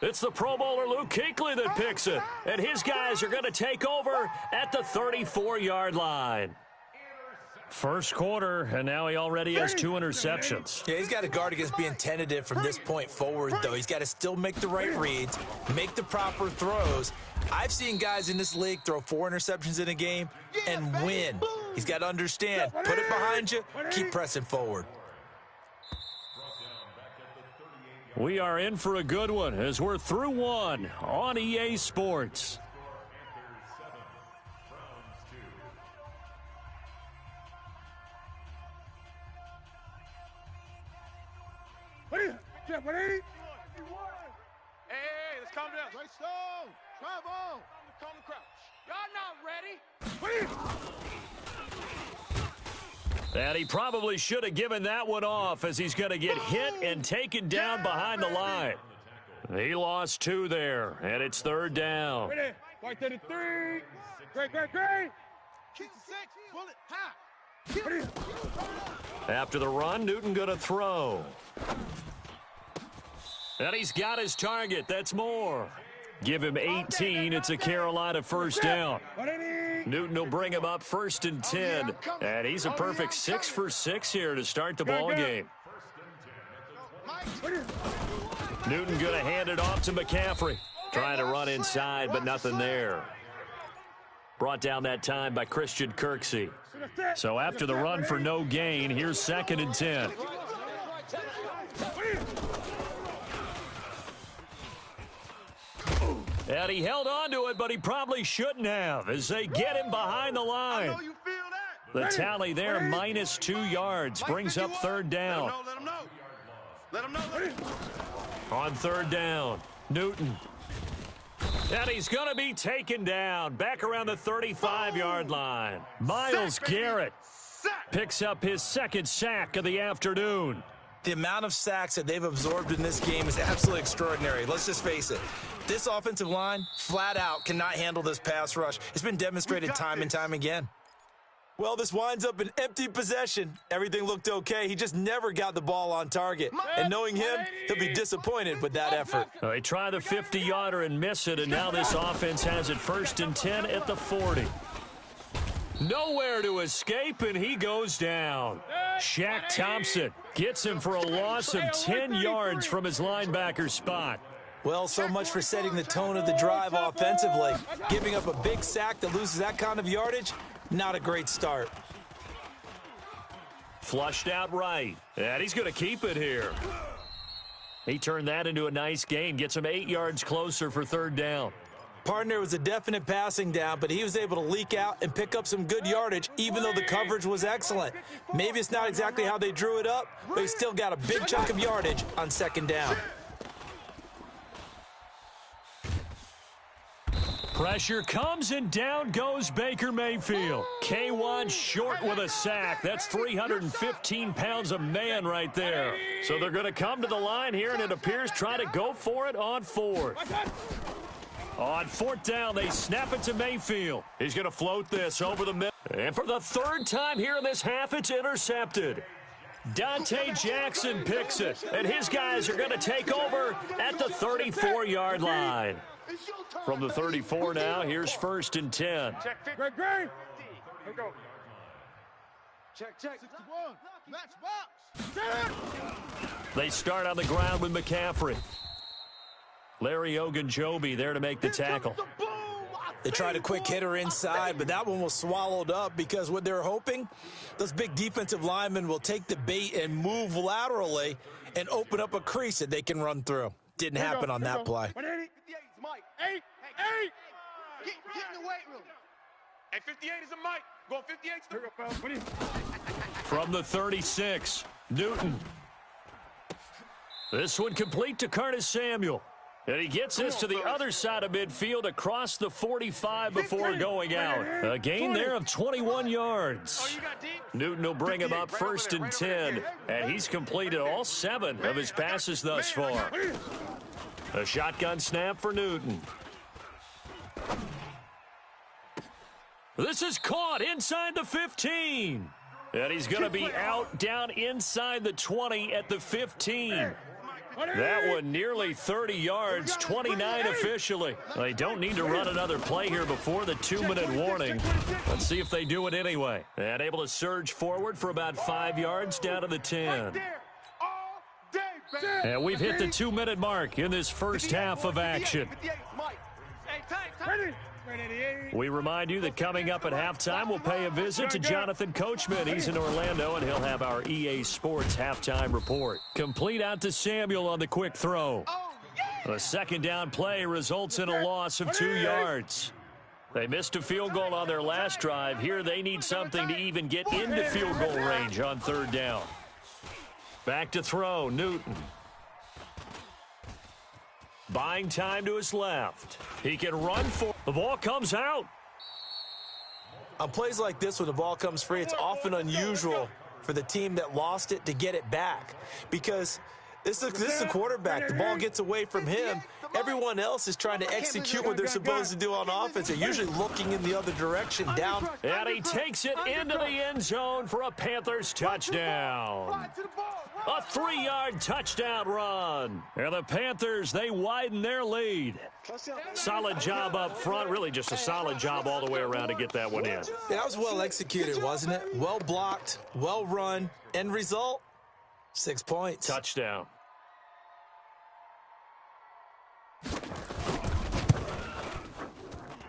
It's the Pro Bowler Luke Kuechly that picks it. And his guys are going to take over at the 34-yard line. First quarter, and now he already has 2 interceptions. Yeah, he's got to guard against being tentative from this point forward, though. He's got to still make the right reads, make the proper throws. I've seen guys in this league throw 4 interceptions in a game and win. He's got to understand, put it behind you, keep pressing forward. We are in for a good one as we're through one on EA Sports. Hey, let's calm down. Right stone. Travel. Calm the crouch. Y'all not ready. And he probably should have given that one off as he's going to get hit and taken down behind the line. He lost 2 there, and it's third down. Ready. Right to the 3. Great. Keep the 6. Bullet. Ha. After the run, Newton going to throw. And he's got his target. That's more. Give him 18. It's a Carolina first down. Newton will bring him up first and 10. And he's a perfect 6 for 6 here to start the ball game. Newton going to hand it off to McCaffrey. Trying to run inside, but nothing there. Brought down that time by Christian Kirksey. So after the run for no gain, here's second and 10. And he held on to it, but he probably shouldn't have as they get him behind the line. The tally there, minus 2 yards, brings up third down. Let him know. On third down, Newton. And he's going to be taken down back around the 35-yard line. Myles Garrett picks up his second sack of the afternoon. The amount of sacks that they've absorbed in this game is absolutely extraordinary. Let's just face it. This offensive line, flat out, cannot handle this pass rush. It's been demonstrated time and time again. Well, this winds up an empty possession. Everything looked okay. He just never got the ball on target. And knowing him, he'll be disappointed with that effort. They try the 50-yarder and miss it, and now this offense has it first and 10 at the 40. Nowhere to escape, and he goes down. Shaq Thompson gets him for a loss of 10 yards from his linebacker spot. Well, so much for setting the tone of the drive offensively. Giving up a big sack that loses that kind of yardage, not a great start. Flushed out right, and he's going to keep it here. He turned that into a nice gain, gets him 8 yards closer for third down. Partner was a definite passing down, but he was able to leak out and pick up some good yardage, even though the coverage was excellent. Maybe it's not exactly how they drew it up, but he still got a big chunk of yardage on second down. Pressure comes, and down goes Baker Mayfield. K1 short with a sack. That's 315 pounds a man right there. So they're going to come to the line here, and it appears try to go for it on fourth. On fourth down, they snap it to Mayfield. He's going to float this over the middle. And for the third time here in this half, it's intercepted. Dante Jackson picks it, and his guys are going to take over at the 34-yard line. From the 34 now, here's 1st and 10. Check, Greg. Here we go. Check. 61. Match box. They start on the ground with McCaffrey. Larry Ogunjobi there to make the tackle. They tried a quick hitter inside, but that one was swallowed up because what they're hoping, those big defensive linemen will take the bait and move laterally and open up a crease that they can run through. Didn't happen on that play. 180. 58 is Mike. 8. Get in the weight room. Hey, 58 is a Mike. Going 58. From the 36, Newton. This one complete to Curtis Samuel. And he gets this to the other side of midfield across the 45 before going out. A gain there of 21 yards. Newton will bring him up 1st and 10. And he's completed all 7 of his passes thus far. A shotgun snap for Newton. This is caught inside the 15. And he's going to be out down inside the 20 at the 15. That one nearly 30 yards, 29 officially. They don't need to run another play here before the 2-minute warning. Let's see if they do it anyway. And able to surge forward for about 5 yards down to the 10. And we've hit the 2-minute mark in this first half of action. We remind you that coming up at halftime, we'll pay a visit to Jonathan Coachman. He's in Orlando, and he'll have our EA Sports halftime report. Complete out to Samuel on the quick throw. A second down play results in a loss of 2 yards. They missed a field goal on their last drive. Here they need something to even get into field goal range on third down. Back to throw, Newton. Buying time to his left. He can run for. The ball comes out. On plays like this, when the ball comes free, it's often unusual for the team that lost it to get it back. Because this is a quarterback. The ball gets away from him. Everyone else is trying to execute what they're supposed to do on offense. They're usually looking in the other direction, down. And he takes it into the end zone for a Panthers touchdown. A 3-yard touchdown run. And the Panthers, they widen their lead. Solid job up front. Really just a solid job all the way around to get that one in. That was well executed, wasn't it? Well blocked, well run. End result, 6 points. Touchdown.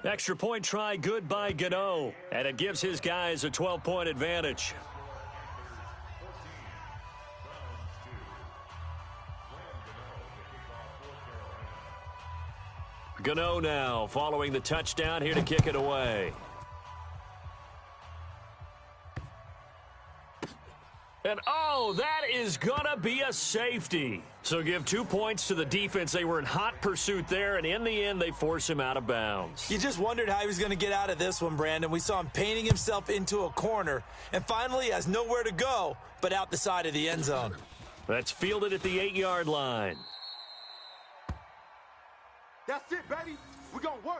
Extra point try good by Gano. And it gives his guys a 12-point advantage. Gano now following the touchdown here to kick it away. And oh, that is gonna be a safety. So give 2 points to the defense. They were in hot pursuit there, and in the end, they force him out of bounds. You just wondered how he was going to get out of this one, Brandon. We saw him painting himself into a corner, and finally has nowhere to go but out the side of the end zone. That's fielded at the 8-yard line. That's it, baby. We're going to work.